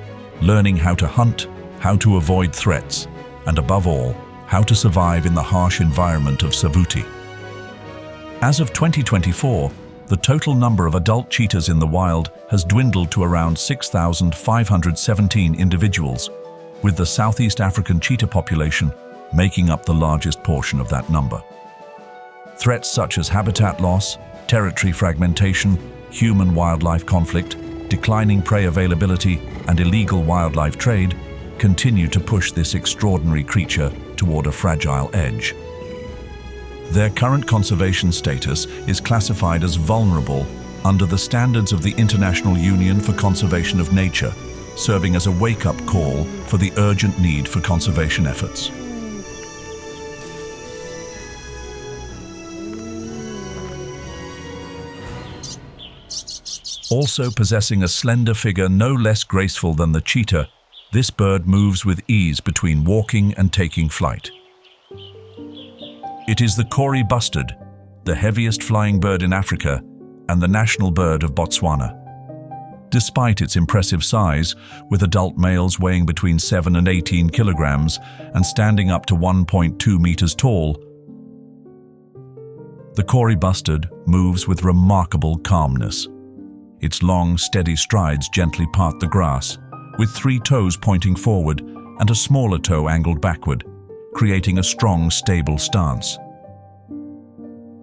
learning how to hunt, how to avoid threats, and above all, how to survive in the harsh environment of Savuti. As of 2024, the total number of adult cheetahs in the wild has dwindled to around 6,517 individuals, with the Southeast African cheetah population making up the largest portion of that number. Threats such as habitat loss, territory fragmentation, human-wildlife conflict, declining prey availability, and illegal wildlife trade continue to push this extraordinary creature toward a fragile edge. Their current conservation status is classified as vulnerable under the standards of the International Union for Conservation of Nature, serving as a wake-up call for the urgent need for conservation efforts. Also possessing a slender figure no less graceful than the cheetah, this bird moves with ease between walking and taking flight. It is the Kori bustard, the heaviest flying bird in Africa and the national bird of Botswana. Despite its impressive size, with adult males weighing between 7 and 18 kilograms and standing up to 1.2 meters tall, the Kori bustard moves with remarkable calmness. Its long, steady strides gently part the grass, with 3 toes pointing forward and a smaller toe angled backward, creating a strong, stable stance.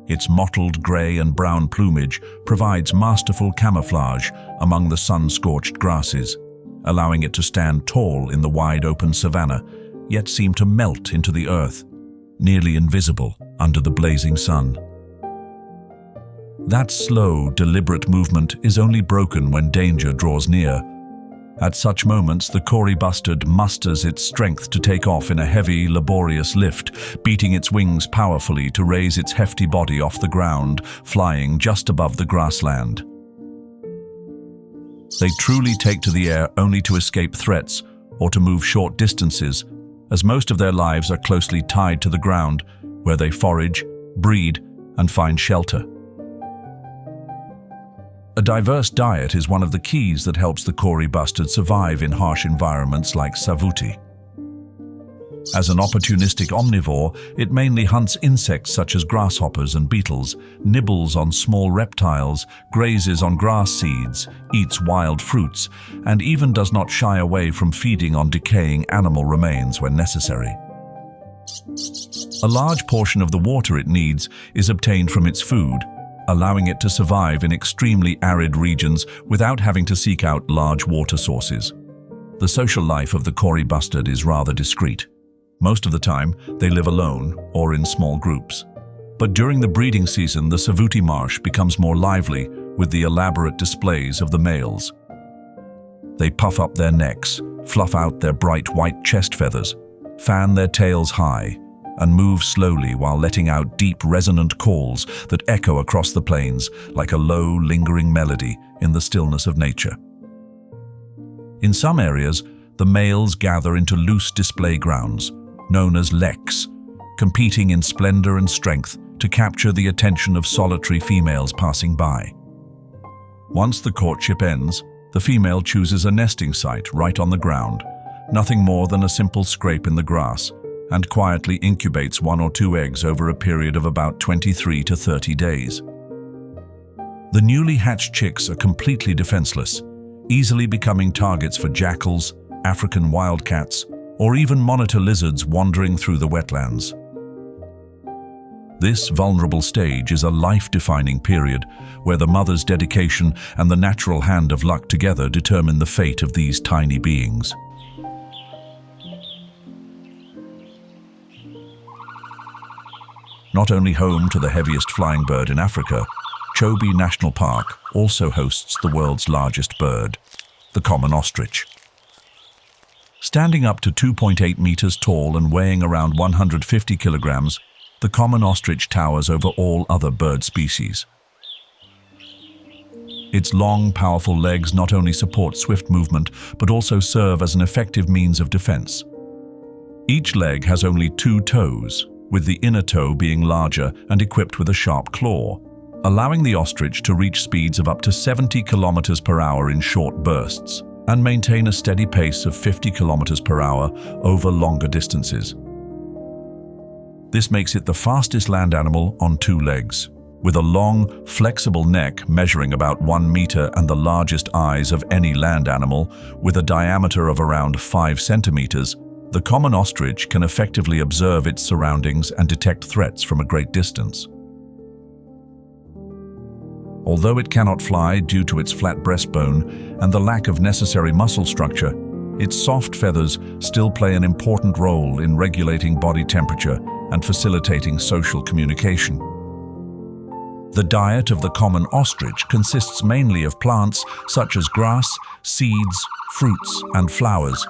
Its mottled grey and brown plumage provides masterful camouflage among the sun-scorched grasses, allowing it to stand tall in the wide open savanna, yet seem to melt into the earth, nearly invisible under the blazing sun. That slow, deliberate movement is only broken when danger draws near. At such moments, the Kori bustard musters its strength to take off in a heavy, laborious lift, beating its wings powerfully to raise its hefty body off the ground, flying just above the grassland. They truly take to the air only to escape threats or to move short distances, as most of their lives are closely tied to the ground, where they forage, breed, and find shelter. A diverse diet is one of the keys that helps the Kori bustard survive in harsh environments like Savuti. As an opportunistic omnivore, it mainly hunts insects such as grasshoppers and beetles, nibbles on small reptiles, grazes on grass seeds, eats wild fruits, and even does not shy away from feeding on decaying animal remains when necessary. A large portion of the water it needs is obtained from its food, allowing it to survive in extremely arid regions without having to seek out large water sources. The social life of the Kori bustard is rather discreet. Most of the time, they live alone or in small groups. But during the breeding season, the Savuti Marsh becomes more lively with the elaborate displays of the males. They puff up their necks, fluff out their bright white chest feathers, fan their tails high, and move slowly while letting out deep, resonant calls that echo across the plains like a low, lingering melody in the stillness of nature. In some areas, the males gather into loose display grounds, known as leks, competing in splendor and strength to capture the attention of solitary females passing by. Once the courtship ends, the female chooses a nesting site right on the ground, nothing more than a simple scrape in the grass, and quietly incubates 1 or 2 eggs over a period of about 23 to 30 days. The newly hatched chicks are completely defenseless, easily becoming targets for jackals, African wildcats, or even monitor lizards wandering through the wetlands. This vulnerable stage is a life-defining period where the mother's dedication and the natural hand of luck together determine the fate of these tiny beings. Not only home to the heaviest flying bird in Africa, Chobe National Park also hosts the world's largest bird, the common ostrich. Standing up to 2.8 meters tall and weighing around 150 kilograms, the common ostrich towers over all other bird species. Its long, powerful legs not only support swift movement, but also serve as an effective means of defense. Each leg has only 2 toes, with the inner toe being larger and equipped with a sharp claw, allowing the ostrich to reach speeds of up to 70 kilometers per hour in short bursts and maintain a steady pace of 50 kilometers per hour over longer distances. This makes it the fastest land animal on 2 legs. With a long, flexible neck measuring about 1 meter and the largest eyes of any land animal, with a diameter of around 5 centimeters, the common ostrich can effectively observe its surroundings and detect threats from a great distance. Although it cannot fly due to its flat breastbone and the lack of necessary muscle structure, its soft feathers still play an important role in regulating body temperature and facilitating social communication. The diet of the common ostrich consists mainly of plants such as grass, seeds, fruits, and flowers,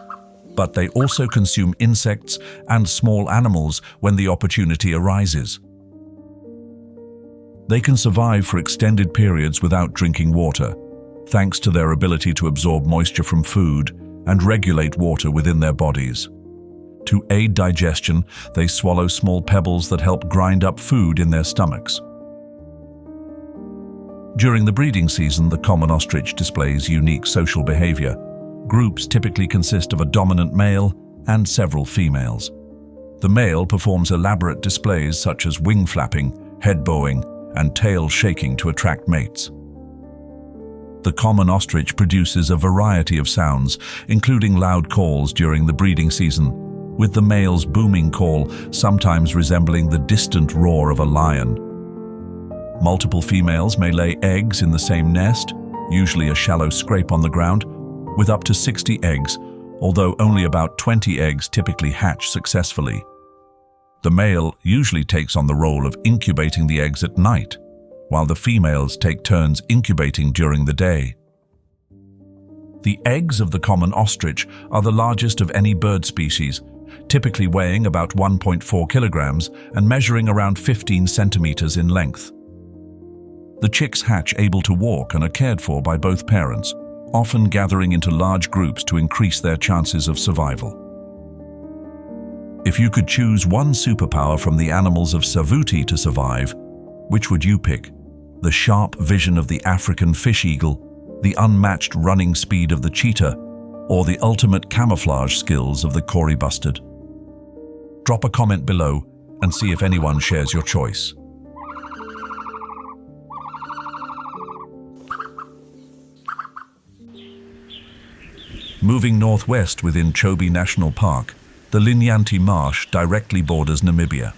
but they also consume insects and small animals when the opportunity arises. They can survive for extended periods without drinking water, thanks to their ability to absorb moisture from food and regulate water within their bodies. To aid digestion, they swallow small pebbles that help grind up food in their stomachs. During the breeding season, the common ostrich displays unique social behavior. Groups typically consist of a dominant male and several females. The male performs elaborate displays such as wing flapping, head bowing, and tail shaking to attract mates. The common ostrich produces a variety of sounds, including loud calls during the breeding season, with the male's booming call sometimes resembling the distant roar of a lion. Multiple females may lay eggs in the same nest, usually a shallow scrape on the ground, with up to 60 eggs, although only about 20 eggs typically hatch successfully. The male usually takes on the role of incubating the eggs at night, while the females take turns incubating during the day. The eggs of the common ostrich are the largest of any bird species, typically weighing about 1.4 kilograms and measuring around 15 centimeters in length. The chicks hatch able to walk and are cared for by both parents, often gathering into large groups to increase their chances of survival. If you could choose one superpower from the animals of Savuti to survive, which would you pick? The sharp vision of the African fish eagle, the unmatched running speed of the cheetah, or the ultimate camouflage skills of the Kori bustard? Drop a comment below and see if anyone shares your choice. Moving northwest within Chobe National Park, the Linyanti Marsh directly borders Namibia.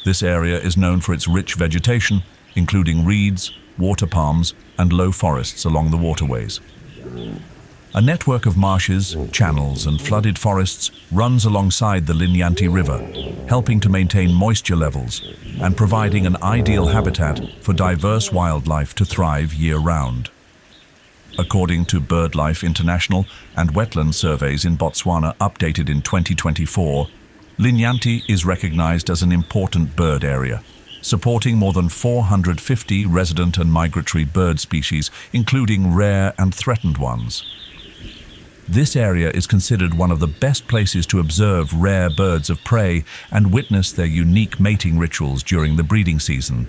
This area is known for its rich vegetation, including reeds, water palms, and low forests along the waterways. A network of marshes, channels, and flooded forests runs alongside the Linyanti River, helping to maintain moisture levels and providing an ideal habitat for diverse wildlife to thrive year-round. According to BirdLife International and Wetland surveys in Botswana updated in 2024, Linyanti is recognized as an important bird area, supporting more than 450 resident and migratory bird species, including rare and threatened ones. This area is considered one of the best places to observe rare birds of prey and witness their unique mating rituals during the breeding season.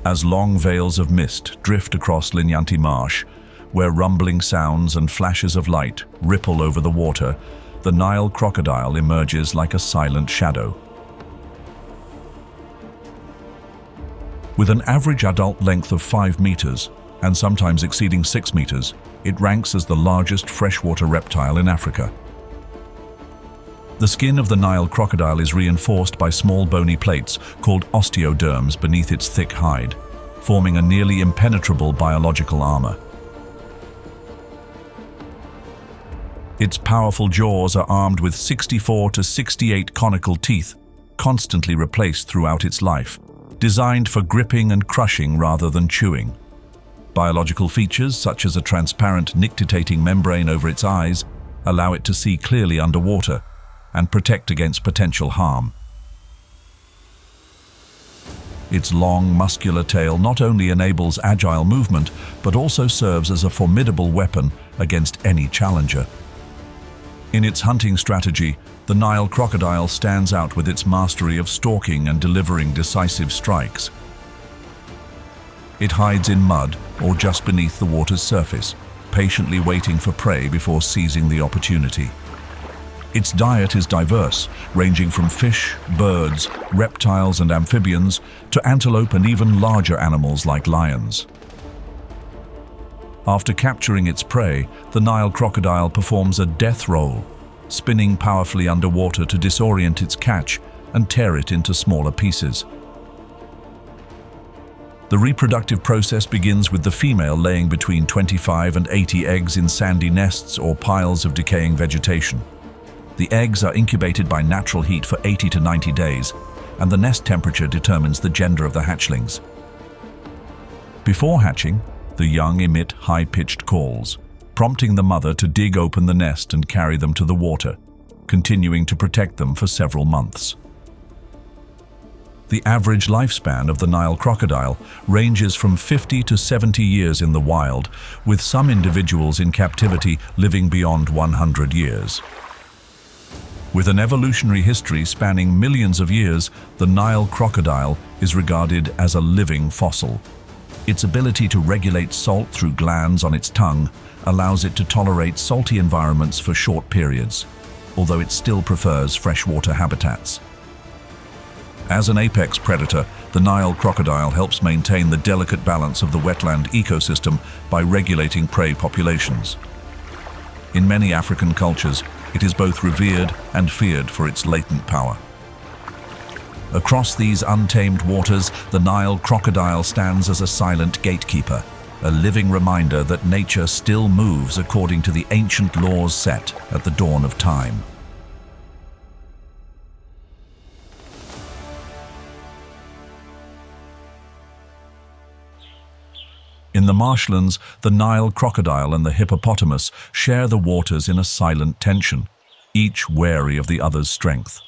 as long veils of mist drift across Linyanti Marsh, where rumbling sounds and flashes of light ripple over the water, the Nile crocodile emerges like a silent shadow. With an average adult length of 5 meters, and sometimes exceeding 6 meters, it ranks as the largest freshwater reptile in Africa. The skin of the Nile crocodile is reinforced by small bony plates called osteoderms beneath its thick hide, forming a nearly impenetrable biological armor. Its powerful jaws are armed with 64 to 68 conical teeth, constantly replaced throughout its life, designed for gripping and crushing rather than chewing. Biological features, such as a transparent nictitating membrane over its eyes, allow it to see clearly underwater and protect against potential harm. Its long, muscular tail not only enables agile movement, but also serves as a formidable weapon against any challenger. In its hunting strategy, the Nile crocodile stands out with its mastery of stalking and delivering decisive strikes. It hides in mud or just beneath the water's surface, patiently waiting for prey before seizing the opportunity. Its diet is diverse, ranging from fish, birds, reptiles and amphibians to antelope and even larger animals like lions. After capturing its prey, the Nile crocodile performs a death roll, spinning powerfully underwater to disorient its catch and tear it into smaller pieces. The reproductive process begins with the female laying between 25 and 80 eggs in sandy nests or piles of decaying vegetation. The eggs are incubated by natural heat for 80 to 90 days, and the nest temperature determines the gender of the hatchlings. Before hatching, the young emit high-pitched calls, prompting the mother to dig open the nest and carry them to the water, continuing to protect them for several months. The average lifespan of the Nile crocodile ranges from 50 to 70 years in the wild, with some individuals in captivity living beyond 100 years. With an evolutionary history spanning millions of years, the Nile crocodile is regarded as a living fossil. Its ability to regulate salt through glands on its tongue allows it to tolerate salty environments for short periods, although it still prefers freshwater habitats. As an apex predator, the Nile crocodile helps maintain the delicate balance of the wetland ecosystem by regulating prey populations. In many African cultures, it is both revered and feared for its latent power. Across these untamed waters, the Nile crocodile stands as a silent gatekeeper, a living reminder that nature still moves according to the ancient laws set at the dawn of time. In the marshlands, the Nile crocodile and the hippopotamus share the waters in a silent tension, each wary of the other's strength.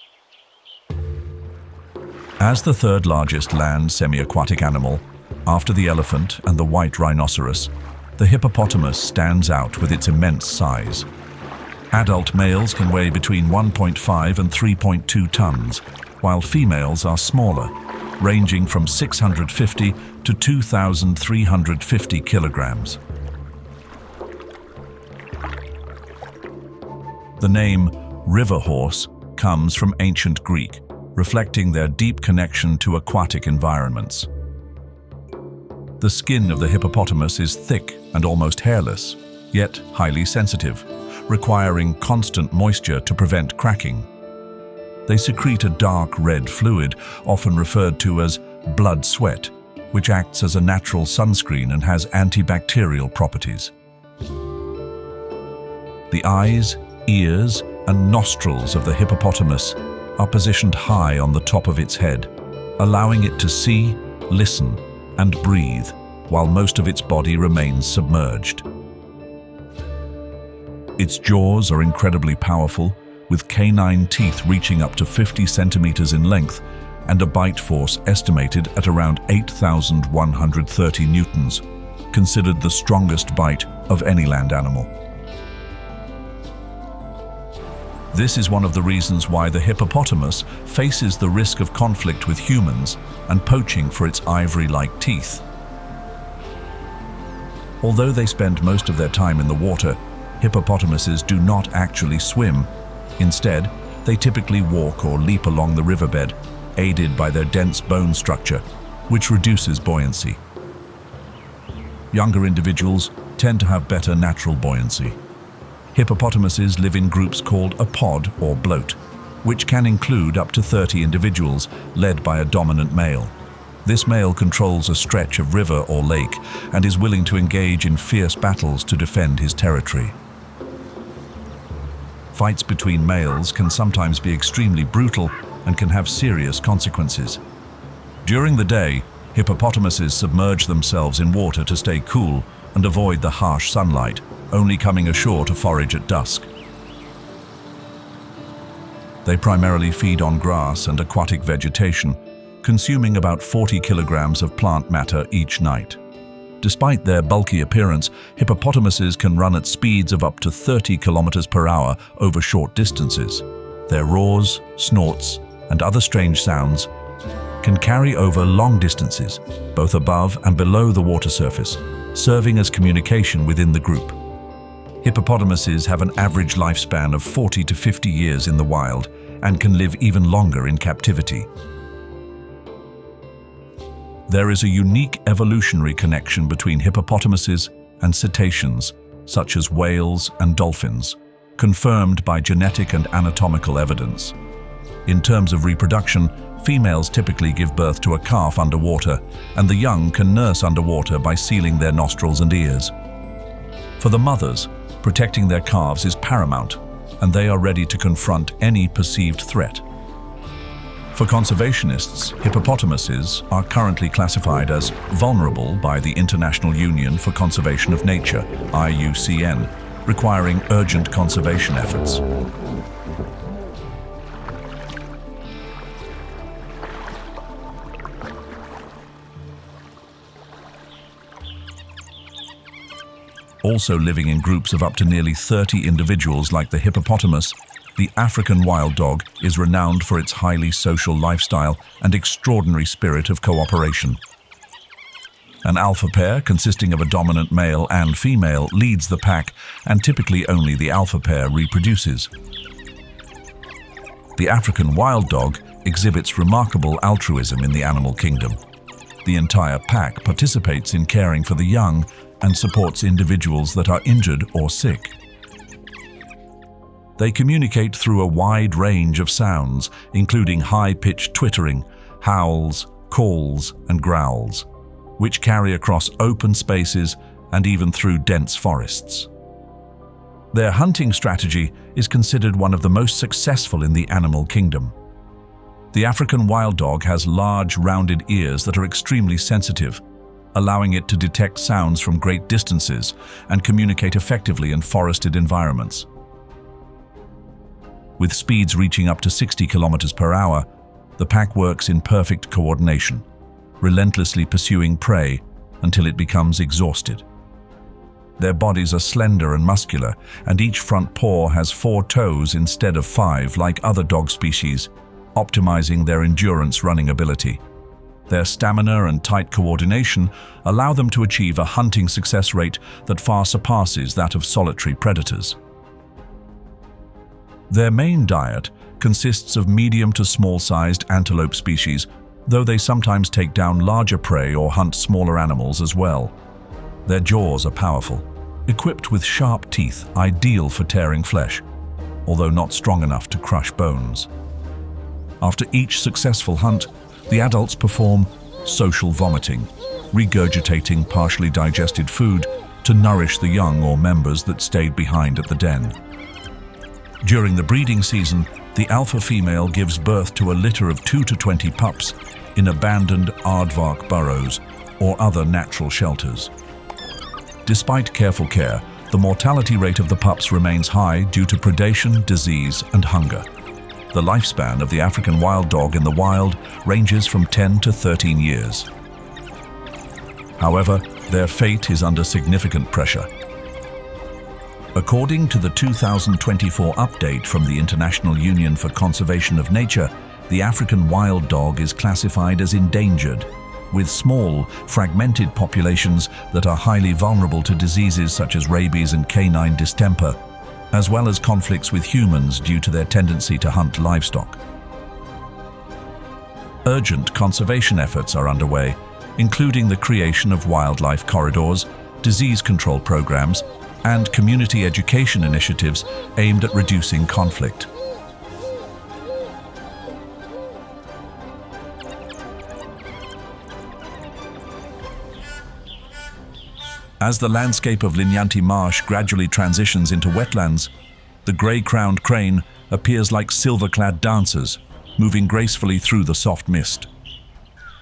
As the third largest land semi-aquatic animal, after the elephant and the white rhinoceros, the hippopotamus stands out with its immense size. Adult males can weigh between 1.5 and 3.2 tons, while females are smaller, ranging from 650 to 2,350 kilograms. The name river horse comes from ancient Greek, reflecting their deep connection to aquatic environments. The skin of the hippopotamus is thick and almost hairless, yet highly sensitive, requiring constant moisture to prevent cracking. They secrete a dark red fluid, often referred to as blood sweat, which acts as a natural sunscreen and has antibacterial properties. The eyes, ears, and nostrils of the hippopotamus are positioned high on the top of its head, allowing it to see, listen, and breathe, while most of its body remains submerged. Its jaws are incredibly powerful, with canine teeth reaching up to 50 centimeters in length and a bite force estimated at around 8,130 newtons, considered the strongest bite of any land animal. This is one of the reasons why the hippopotamus faces the risk of conflict with humans and poaching for its ivory-like teeth. Although they spend most of their time in the water, hippopotamuses do not actually swim. Instead, they typically walk or leap along the riverbed, aided by their dense bone structure, which reduces buoyancy. Younger individuals tend to have better natural buoyancy. Hippopotamuses live in groups called a pod or bloat, which can include up to 30 individuals led by a dominant male. This male controls a stretch of river or lake and is willing to engage in fierce battles to defend his territory. Fights between males can sometimes be extremely brutal and can have serious consequences. During the day, hippopotamuses submerge themselves in water to stay cool and avoid the harsh sunlight, only coming ashore to forage at dusk. They primarily feed on grass and aquatic vegetation, consuming about 40 kilograms of plant matter each night. Despite their bulky appearance, hippopotamuses can run at speeds of up to 30 kilometers per hour over short distances. Their roars, snorts, and other strange sounds can carry over long distances, both above and below the water surface, serving as communication within the group. Hippopotamuses have an average lifespan of 40 to 50 years in the wild and can live even longer in captivity. There is a unique evolutionary connection between hippopotamuses and cetaceans, such as whales and dolphins, confirmed by genetic and anatomical evidence. In terms of reproduction, females typically give birth to a calf underwater, and the young can nurse underwater by sealing their nostrils and ears. For the mothers, protecting their calves is paramount, and they are ready to confront any perceived threat. For conservationists, hippopotamuses are currently classified as vulnerable by the International Union for Conservation of Nature, IUCN, requiring urgent conservation efforts. Also living in groups of up to nearly 30 individuals like the hippopotamus, the African wild dog is renowned for its highly social lifestyle and extraordinary spirit of cooperation. An alpha pair consisting of a dominant male and female leads the pack, and typically only the alpha pair reproduces. The African wild dog exhibits remarkable altruism in the animal kingdom. The entire pack participates in caring for the young and supports individuals that are injured or sick. They communicate through a wide range of sounds, including high-pitched twittering, howls, calls, and growls, which carry across open spaces and even through dense forests. Their hunting strategy is considered one of the most successful in the animal kingdom. The African wild dog has large, rounded ears that are extremely sensitive, allowing it to detect sounds from great distances and communicate effectively in forested environments. With speeds reaching up to 60 kilometers per hour, the pack works in perfect coordination, relentlessly pursuing prey until it becomes exhausted. Their bodies are slender and muscular, and each front paw has 4 toes instead of 5 like other dog species, optimizing their endurance running ability. Their stamina and tight coordination allow them to achieve a hunting success rate that far surpasses that of solitary predators. Their main diet consists of medium to small-sized antelope species, though they sometimes take down larger prey or hunt smaller animals as well. Their jaws are powerful, equipped with sharp teeth ideal for tearing flesh, although not strong enough to crush bones. After each successful hunt, the adults perform social vomiting, regurgitating partially digested food to nourish the young or members that stayed behind at the den. During the breeding season, the alpha female gives birth to a litter of 2 to 20 pups in abandoned aardvark burrows or other natural shelters. Despite careful care, the mortality rate of the pups remains high due to predation, disease, and hunger. The lifespan of the African wild dog in the wild ranges from 10 to 13 years. However, their fate is under significant pressure. According to the 2024 update from the International Union for Conservation of Nature, the African wild dog is classified as endangered, with small, fragmented populations that are highly vulnerable to diseases such as rabies and canine distemper, as well as conflicts with humans due to their tendency to hunt livestock. Urgent conservation efforts are underway, including the creation of wildlife corridors, disease control programs, and community education initiatives aimed at reducing conflict. As the landscape of Linyanti Marsh gradually transitions into wetlands, the grey-crowned crane appears like silver-clad dancers, moving gracefully through the soft mist.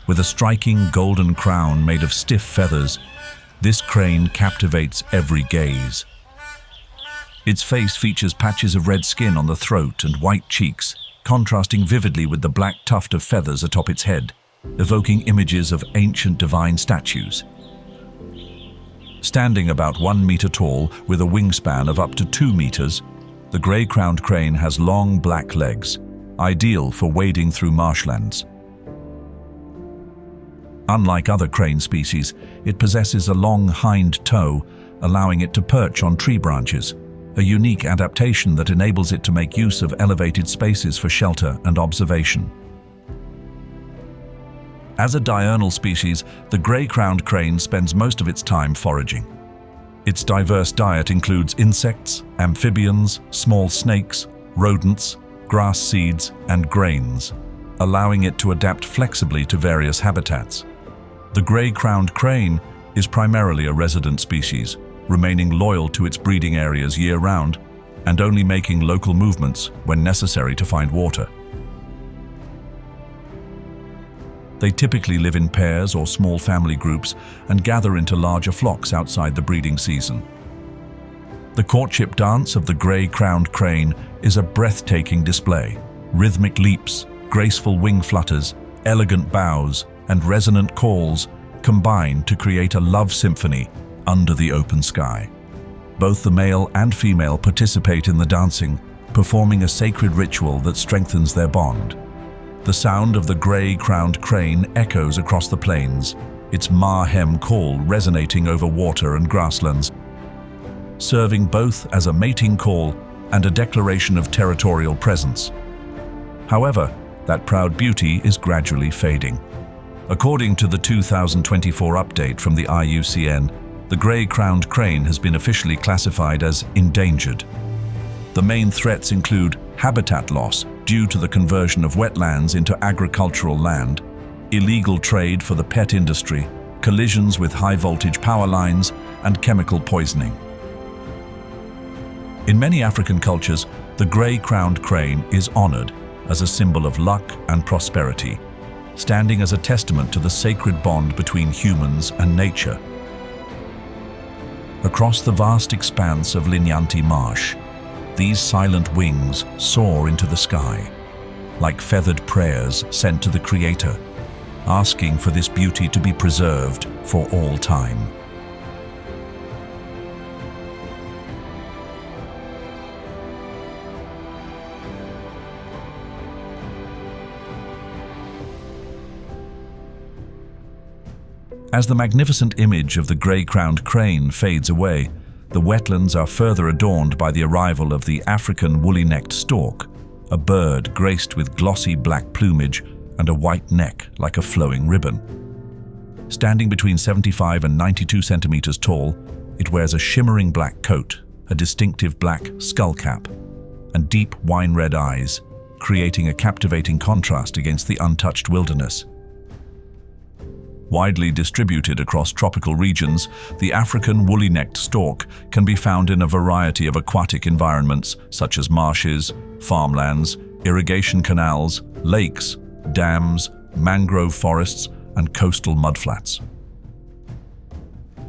With a striking golden crown made of stiff feathers, this crane captivates every gaze. Its face features patches of red skin on the throat and white cheeks, contrasting vividly with the black tuft of feathers atop its head, evoking images of ancient divine statues. Standing about 1 meter tall with a wingspan of up to 2 meters, the grey-crowned crane has long black legs, ideal for wading through marshlands. Unlike other crane species, it possesses a long hind toe, allowing it to perch on tree branches, a unique adaptation that enables it to make use of elevated spaces for shelter and observation. As a diurnal species, the grey-crowned crane spends most of its time foraging. Its diverse diet includes insects, amphibians, small snakes, rodents, grass seeds, and grains, allowing it to adapt flexibly to various habitats. The grey-crowned crane is primarily a resident species, remaining loyal to its breeding areas year-round and only making local movements when necessary to find water. They typically live in pairs or small family groups and gather into larger flocks outside the breeding season. The courtship dance of the grey-crowned crane is a breathtaking display. Rhythmic leaps, graceful wing flutters, elegant bows, and resonant calls combine to create a love symphony under the open sky. Both the male and female participate in the dancing, performing a sacred ritual that strengthens their bond. The sound of the grey-crowned crane echoes across the plains, its ma-hem call resonating over water and grasslands, serving both as a mating call and a declaration of territorial presence. However, that proud beauty is gradually fading. According to the 2024 update from the IUCN, the grey-crowned crane has been officially classified as endangered. The main threats include habitat loss due to the conversion of wetlands into agricultural land, illegal trade for the pet industry, collisions with high-voltage power lines, and chemical poisoning. In many African cultures, the grey-crowned crane is honored as a symbol of luck and prosperity, standing as a testament to the sacred bond between humans and nature. Across the vast expanse of Linyanti Marsh, these silent wings soar into the sky, like feathered prayers sent to the Creator, asking for this beauty to be preserved for all time. As the magnificent image of the grey-crowned crane fades away, the wetlands are further adorned by the arrival of the African woolly-necked stork, a bird graced with glossy black plumage and a white neck like a flowing ribbon. Standing between 75 and 92 centimeters tall, it wears a shimmering black coat, a distinctive black skull cap, and deep wine-red eyes, creating a captivating contrast against the untouched wilderness. Widely distributed across tropical regions, the African woolly-necked stork can be found in a variety of aquatic environments such as marshes, farmlands, irrigation canals, lakes, dams, mangrove forests, and coastal mudflats.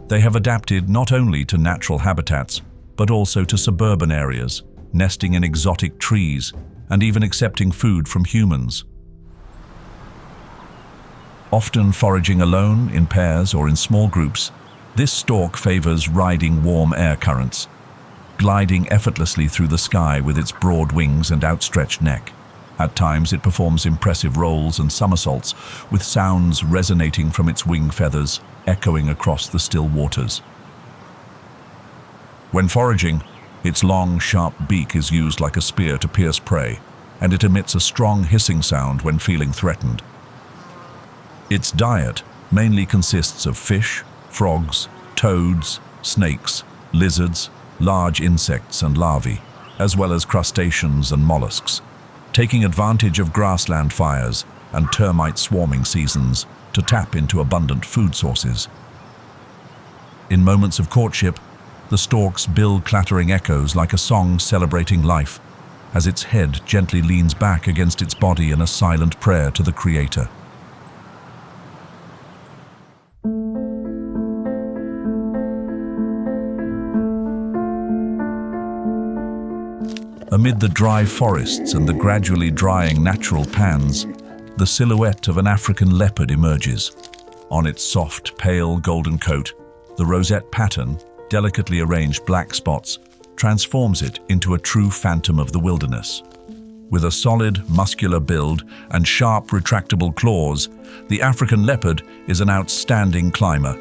They have adapted not only to natural habitats, but also to suburban areas, nesting in exotic trees, and even accepting food from humans. Often foraging alone, in pairs, or in small groups, this stork favors riding warm air currents. gliding effortlessly through the sky with its broad wings and outstretched neck. At times it performs impressive rolls and somersaults, with sounds resonating from its wing feathers, echoing across the still waters. When foraging, its long, sharp beak is used like a spear to pierce prey, and it emits a strong hissing sound when feeling threatened. Its diet mainly consists of fish, frogs, toads, snakes, lizards, large insects and larvae, as well as crustaceans and mollusks, taking advantage of grassland fires and termite swarming seasons to tap into abundant food sources. In moments of courtship, the stork's bill clattering echoes like a song celebrating life, as its head gently leans back against its body in a silent prayer to the Creator. Amid the dry forests and the gradually drying natural pans, the silhouette of an African leopard emerges. On its soft, pale golden coat, the rosette pattern, delicately arranged black spots, transforms it into a true phantom of the wilderness. With a solid, muscular build and sharp, retractable claws, the African leopard is an outstanding climber,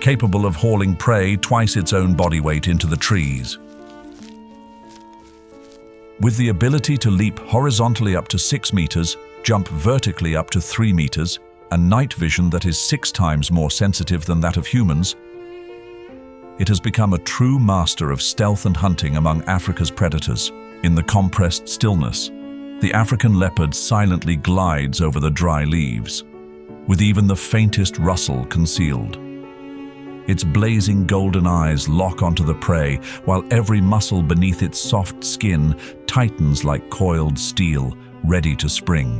capable of hauling prey twice its own body weight into the trees. With the ability to leap horizontally up to 6 meters, jump vertically up to 3 meters, and night vision that is 6 times more sensitive than that of humans, it has become a true master of stealth and hunting among Africa's predators. In the compressed stillness, the African leopard silently glides over the dry leaves, with even the faintest rustle concealed. Its blazing golden eyes lock onto the prey, while every muscle beneath its soft skin tightens like coiled steel, ready to spring.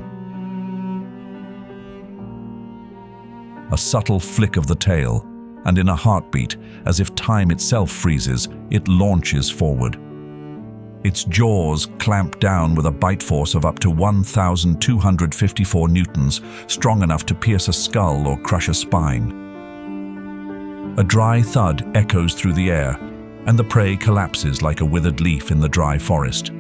A subtle flick of the tail, and in a heartbeat, as if time itself freezes, it launches forward. Its jaws clamp down with a bite force of up to 1,254 newtons, strong enough to pierce a skull or crush a spine. A dry thud echoes through the air, and the prey collapses like a withered leaf in the dry forest.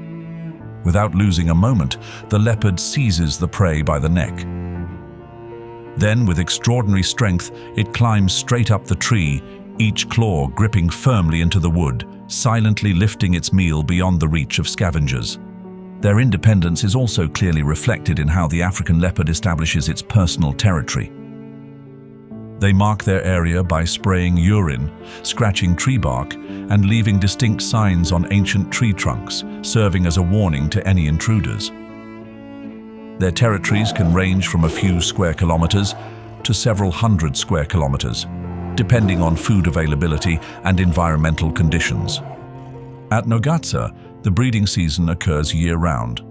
Without losing a moment, the leopard seizes the prey by the neck. Then, with extraordinary strength, it climbs straight up the tree, each claw gripping firmly into the wood, silently lifting its meal beyond the reach of scavengers. Their independence is also clearly reflected in how the African leopard establishes its personal territory. They mark their area by spraying urine, scratching tree bark, and leaving distinct signs on ancient tree trunks, serving as a warning to any intruders. Their territories can range from a few square kilometers to several hundred square kilometers, depending on food availability and environmental conditions. At Nogatsa, the breeding season occurs year-round.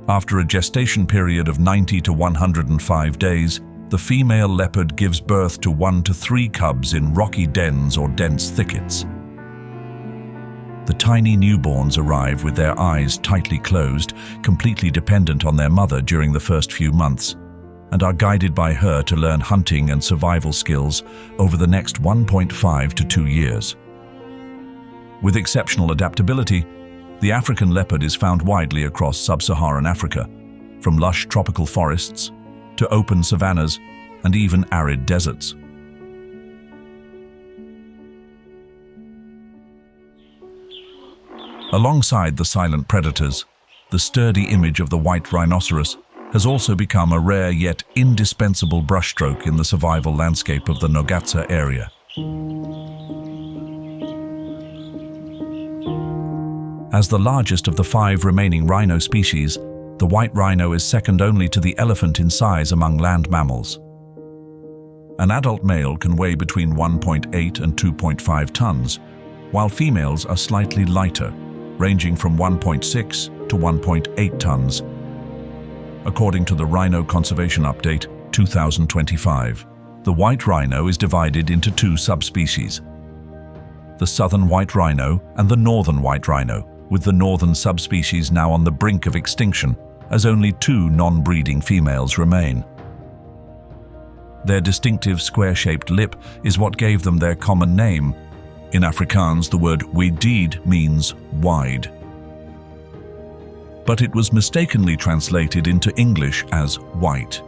After a gestation period of 90 to 105 days, the female leopard gives birth to 1 to 3 cubs in rocky dens or dense thickets. The tiny newborns arrive with their eyes tightly closed, completely dependent on their mother during the first few months, and are guided by her to learn hunting and survival skills over the next 1.5 to 2 years. With exceptional adaptability, the African leopard is found widely across sub-Saharan Africa, from lush tropical forests to open savannas and even arid deserts. Alongside the silent predators, the sturdy image of the white rhinoceros has also become a rare yet indispensable brushstroke in the survival landscape of the Nogatsa area. As the largest of the 5 remaining rhino species, the white rhino is second only to the elephant in size among land mammals. An adult male can weigh between 1.8 and 2.5 tons, while females are slightly lighter, ranging from 1.6 to 1.8 tons, according to the Rhino Conservation Update 2025. The white rhino is divided into 2 subspecies: the southern white rhino and the northern white rhino, with the northern subspecies now on the brink of extinction, as only 2 non-breeding females remain. Their distinctive square-shaped lip is what gave them their common name, In Afrikaans, the word wedid means wide, but it was mistakenly translated into English as white.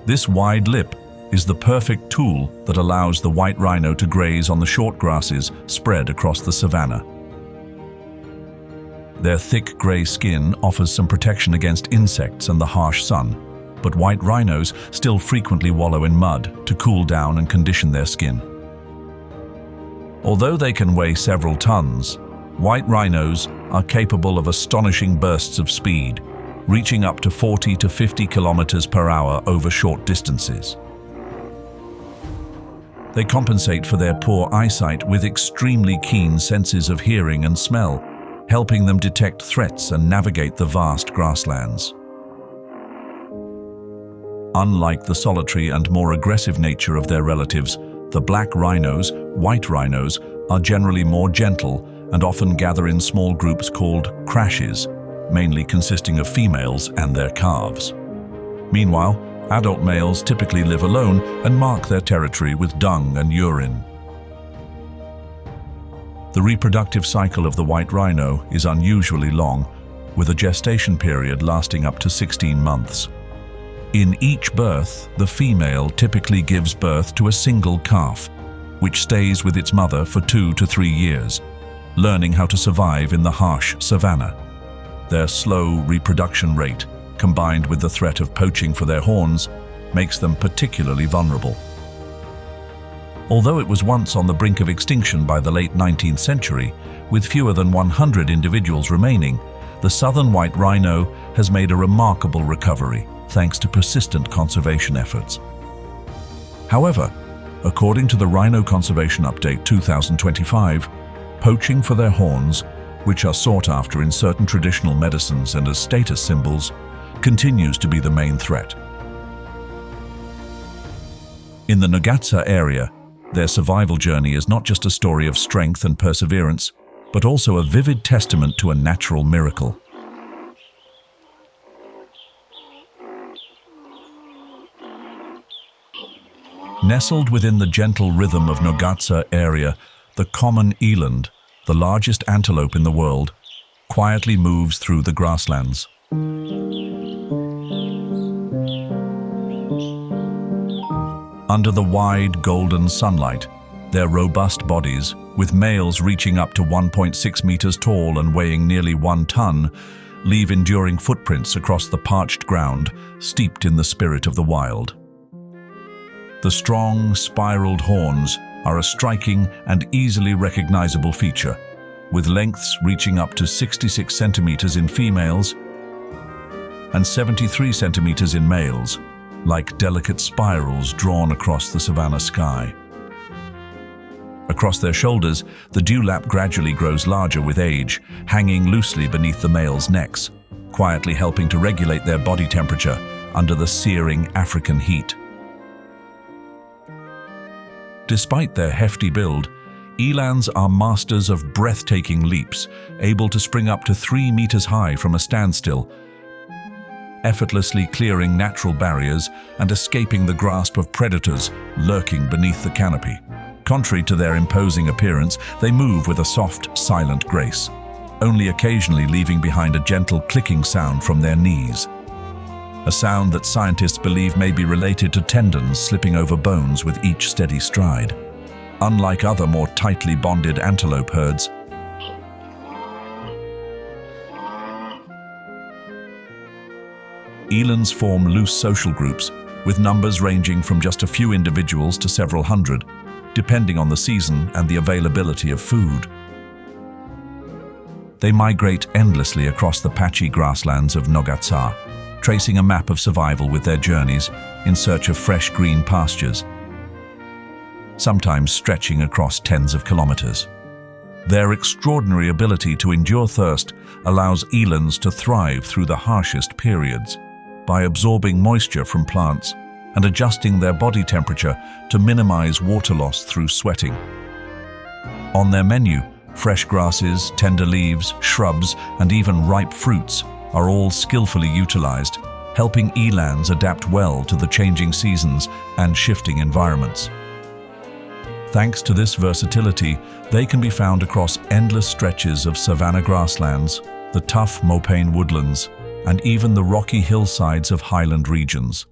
This wide lip is the perfect tool that allows the white rhino to graze on the short grasses spread across the savanna. Their thick grey skin offers some protection against insects and the harsh sun, but white rhinos still frequently wallow in mud to cool down and condition their skin. Although they can weigh several tons, white rhinos are capable of astonishing bursts of speed, reaching up to 40 to 50 kilometers per hour over short distances. They compensate for their poor eyesight with extremely keen senses of hearing and smell, helping them detect threats and navigate the vast grasslands. Unlike the solitary and more aggressive nature of their relatives, the black rhinos, white rhinos, are generally more gentle and often gather in small groups called crashes, mainly consisting of females and their calves. Meanwhile, adult males typically live alone and mark their territory with dung and urine. The reproductive cycle of the white rhino is unusually long, with a gestation period lasting up to 16 months. In each birth, the female typically gives birth to a single calf, which stays with its mother for 2 to 3 years, learning how to survive in the harsh savanna. Their slow reproduction rate, combined with the threat of poaching for their horns, makes them particularly vulnerable. Although it was once on the brink of extinction by the late 19th century, with fewer than 100 individuals remaining, the southern white rhino has made a remarkable recovery thanks to persistent conservation efforts. However, according to the Rhino Conservation Update 2025, poaching for their horns, which are sought after in certain traditional medicines and as status symbols, continues to be the main threat. In the Nogatsa area, their survival journey is not just a story of strength and perseverance, but also a vivid testament to a natural miracle. Nestled within the gentle rhythm of Nogatsa area, the common eland, the largest antelope in the world, quietly moves through the grasslands. Under the wide golden sunlight, their robust bodies, with males reaching up to 1.6 meters tall and weighing nearly 1 ton, leave enduring footprints across the parched ground, steeped in the spirit of the wild. The strong, spiraled horns are a striking and easily recognizable feature, with lengths reaching up to 66 centimeters in females and 73 centimeters in males, like delicate spirals drawn across the savanna sky. Across their shoulders, the dewlap gradually grows larger with age, hanging loosely beneath the males' necks, quietly helping to regulate their body temperature under the searing African heat. Despite their hefty build, elands are masters of breathtaking leaps, able to spring up to 3 meters high from a standstill, effortlessly clearing natural barriers and escaping the grasp of predators lurking beneath the canopy. Contrary to their imposing appearance, they move with a soft, silent grace, only occasionally leaving behind a gentle clicking sound from their knees. A sound that scientists believe may be related to tendons slipping over bones with each steady stride. Unlike other more tightly bonded antelope herds, elands form loose social groups, with numbers ranging from just a few individuals to several hundred, depending on the season and the availability of food. They migrate endlessly across the patchy grasslands of Nogatsa, tracing a map of survival with their journeys in search of fresh green pastures, sometimes stretching across tens of kilometers. Their extraordinary ability to endure thirst allows elands to thrive through the harshest periods by absorbing moisture from plants and adjusting their body temperature to minimize water loss through sweating. On their menu, fresh grasses, tender leaves, shrubs, and even ripe fruits are all skillfully utilized, helping elands adapt well to the changing seasons and shifting environments. Thanks to this versatility, they can be found across endless stretches of savanna grasslands, the tough mopaine woodlands, and even the rocky hillsides of highland regions.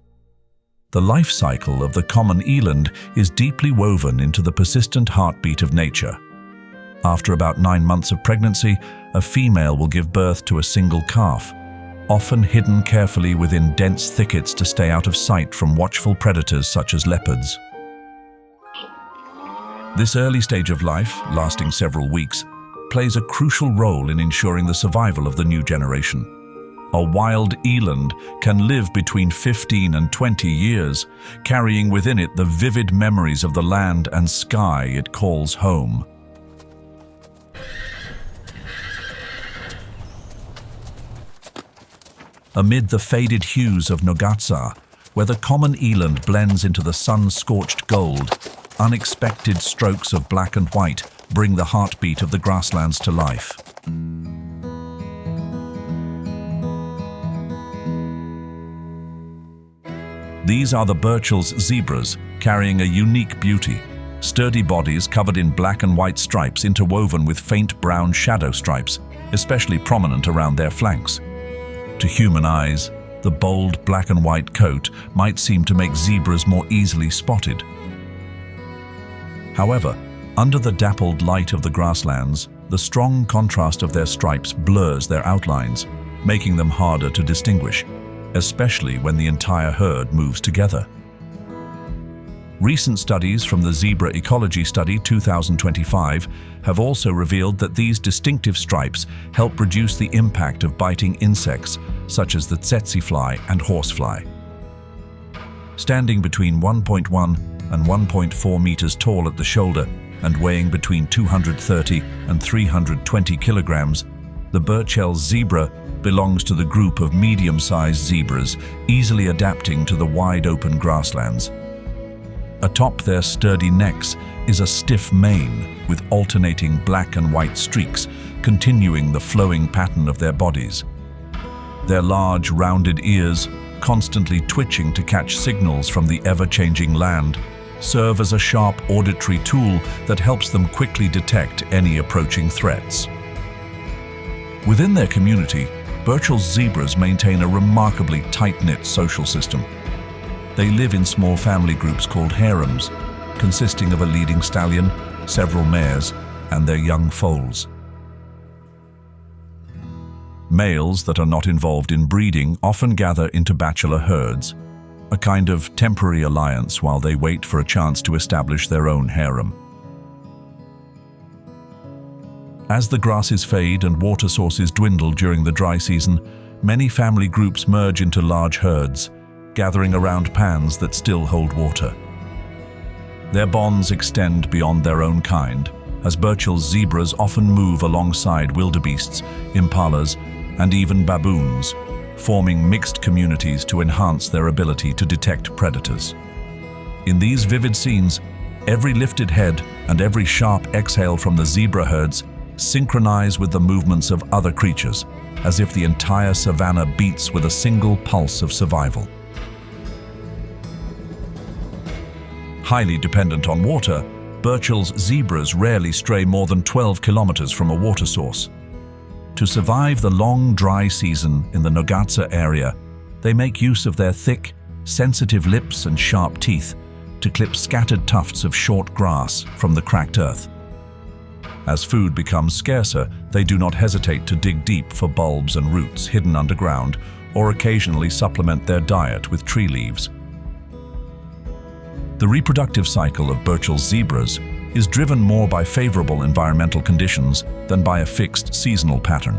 The life cycle of the common eland is deeply woven into the persistent heartbeat of nature. After about 9 months of pregnancy, a female will give birth to a single calf, often hidden carefully within dense thickets to stay out of sight from watchful predators such as leopards. This early stage of life, lasting several weeks, plays a crucial role in ensuring the survival of the new generation. A wild eland can live between 15 and 20 years, carrying within it the vivid memories of the land and sky it calls home. Amid the faded hues of Nogatsa, where the common eland blends into the sun-scorched gold, unexpected strokes of black and white bring the heartbeat of the grasslands to life. These are the Burchell's zebras, carrying a unique beauty. Sturdy bodies covered in black and white stripes interwoven with faint brown shadow stripes, especially prominent around their flanks. To human eyes, the bold black and white coat might seem to make zebras more easily spotted. However, under the dappled light of the grasslands, the strong contrast of their stripes blurs their outlines, making them harder to distinguish, especially when the entire herd moves together. Recent studies from the Zebra Ecology Study 2025 have also revealed that these distinctive stripes help reduce the impact of biting insects such as the tsetse fly and horsefly. Standing between 1.1 and 1.4 meters tall at the shoulder and weighing between 230 and 320 kilograms, the Burchell's zebra belongs to the group of medium-sized zebras, easily adapting to the wide-open grasslands. Atop their sturdy necks is a stiff mane with alternating black and white streaks, continuing the flowing pattern of their bodies. Their large, rounded ears, constantly twitching to catch signals from the ever-changing land, serve as a sharp auditory tool that helps them quickly detect any approaching threats. Within their community, Burchell's zebras maintain a remarkably tight-knit social system. They live in small family groups called harems, consisting of a leading stallion, several mares, and their young foals. Males that are not involved in breeding often gather into bachelor herds, a kind of temporary alliance while they wait for a chance to establish their own harem. As the grasses fade and water sources dwindle during the dry season, many family groups merge into large herds, gathering around pans that still hold water. Their bonds extend beyond their own kind, as Burchell's zebras often move alongside wildebeests, impalas, and even baboons, forming mixed communities to enhance their ability to detect predators. In these vivid scenes, every lifted head and every sharp exhale from the zebra herds synchronize with the movements of other creatures, as if the entire savanna beats with a single pulse of survival. Highly dependent on water, Burchell's zebras rarely stray more than 12 kilometers from a water source. To survive the long, dry season in the Nogatsa area, they make use of their thick, sensitive lips and sharp teeth to clip scattered tufts of short grass from the cracked earth. As food becomes scarcer, they do not hesitate to dig deep for bulbs and roots hidden underground, or occasionally supplement their diet with tree leaves. The reproductive cycle of Burchell's zebras is driven more by favorable environmental conditions than by a fixed seasonal pattern.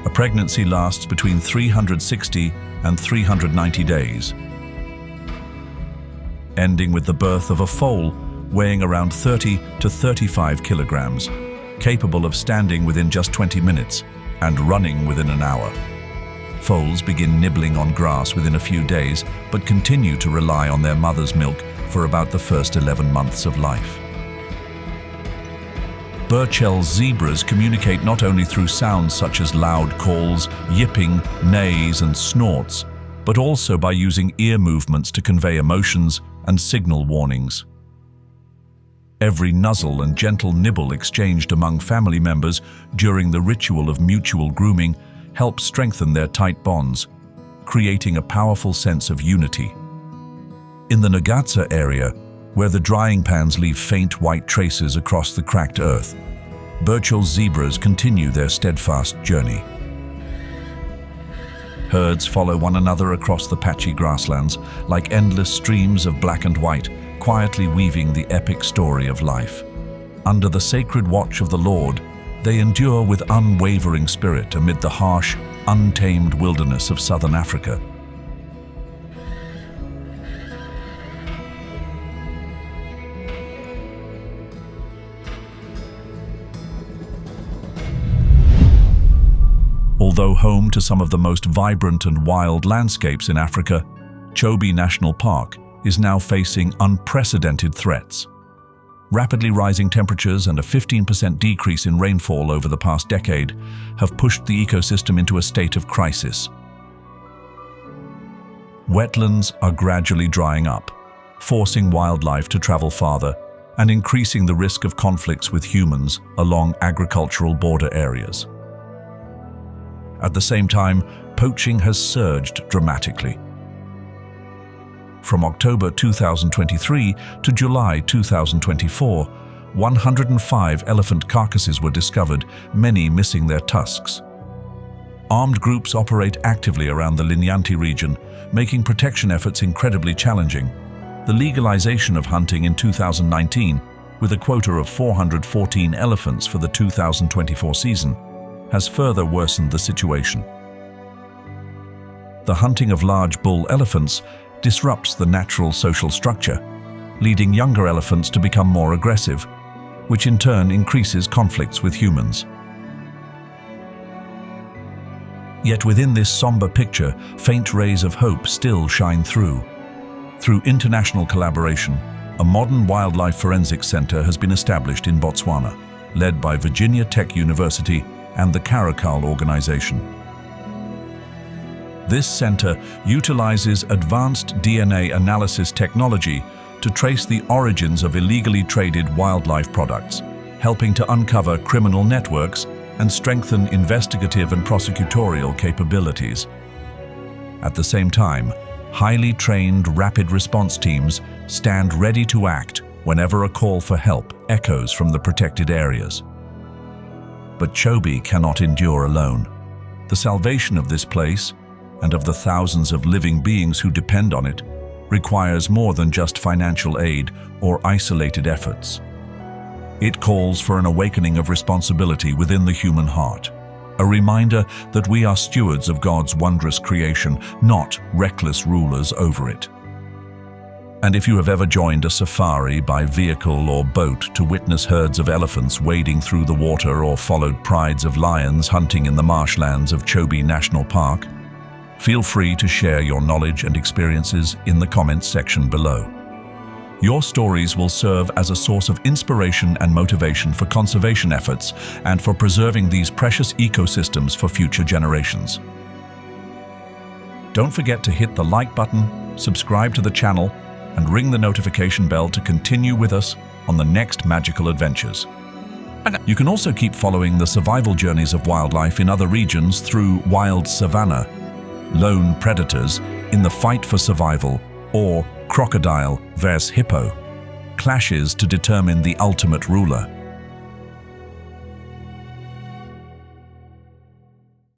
A pregnancy lasts between 360 and 390 days, ending with the birth of a foal weighing around 30 to 35 kilograms, capable of standing within just 20 minutes and running within an hour. Foals begin nibbling on grass within a few days, but continue to rely on their mother's milk for about the first 11 months of life. Burchell's zebras communicate not only through sounds such as loud calls, yipping, neighs, and snorts, but also by using ear movements to convey emotions and signal warnings. Every nuzzle and gentle nibble exchanged among family members during the ritual of mutual grooming helps strengthen their tight bonds, creating a powerful sense of unity. In the Nagatsa area, where the drying pans leave faint white traces across the cracked earth, Burchell's zebras continue their steadfast journey. Herds follow one another across the patchy grasslands like endless streams of black and white, quietly weaving the epic story of life. Under the sacred watch of the Lord, they endure with unwavering spirit amid the harsh, untamed wilderness of southern Africa. Although home to some of the most vibrant and wild landscapes in Africa, Chobe National Park is now facing unprecedented threats. Rapidly rising temperatures and a 15% decrease in rainfall over the past decade have pushed the ecosystem into a state of crisis. Wetlands are gradually drying up, forcing wildlife to travel farther and increasing the risk of conflicts with humans along agricultural border areas. At the same time, poaching has surged dramatically. From October 2023 to July 2024, 105 elephant carcasses were discovered, many missing their tusks. Armed groups operate actively around the Linyanti region, making protection efforts incredibly challenging. The legalization of hunting in 2019, with a quota of 414 elephants for the 2024 season, has further worsened the situation. The hunting of large bull elephants disrupts the natural social structure, leading younger elephants to become more aggressive, which in turn increases conflicts with humans. Yet within this somber picture, faint rays of hope still shine through. Through international collaboration, a modern wildlife forensics center has been established in Botswana, led by Virginia Tech University and the Caracal organization. This center utilizes advanced DNA analysis technology to trace the origins of illegally traded wildlife products, helping to uncover criminal networks and strengthen investigative and prosecutorial capabilities. At the same time, highly trained rapid response teams stand ready to act whenever a call for help echoes from the protected areas. But Chobe cannot endure alone. The salvation of this place, and of the thousands of living beings who depend on it, requires more than just financial aid or isolated efforts. It calls for an awakening of responsibility within the human heart, a reminder that we are stewards of God's wondrous creation, not reckless rulers over it. And if you have ever joined a safari by vehicle or boat to witness herds of elephants wading through the water or followed prides of lions hunting in the marshlands of Chobe National Park, feel free to share your knowledge and experiences in the comments section below. Your stories will serve as a source of inspiration and motivation for conservation efforts and for preserving these precious ecosystems for future generations. Don't forget to hit the like button, subscribe to the channel, and ring the notification bell to continue with us on the next magical adventures. You can also keep following the survival journeys of wildlife in other regions through Wild Savanna, Lone Predators in the Fight for Survival, or Crocodile vs. Hippo, Clashes to determine the ultimate ruler.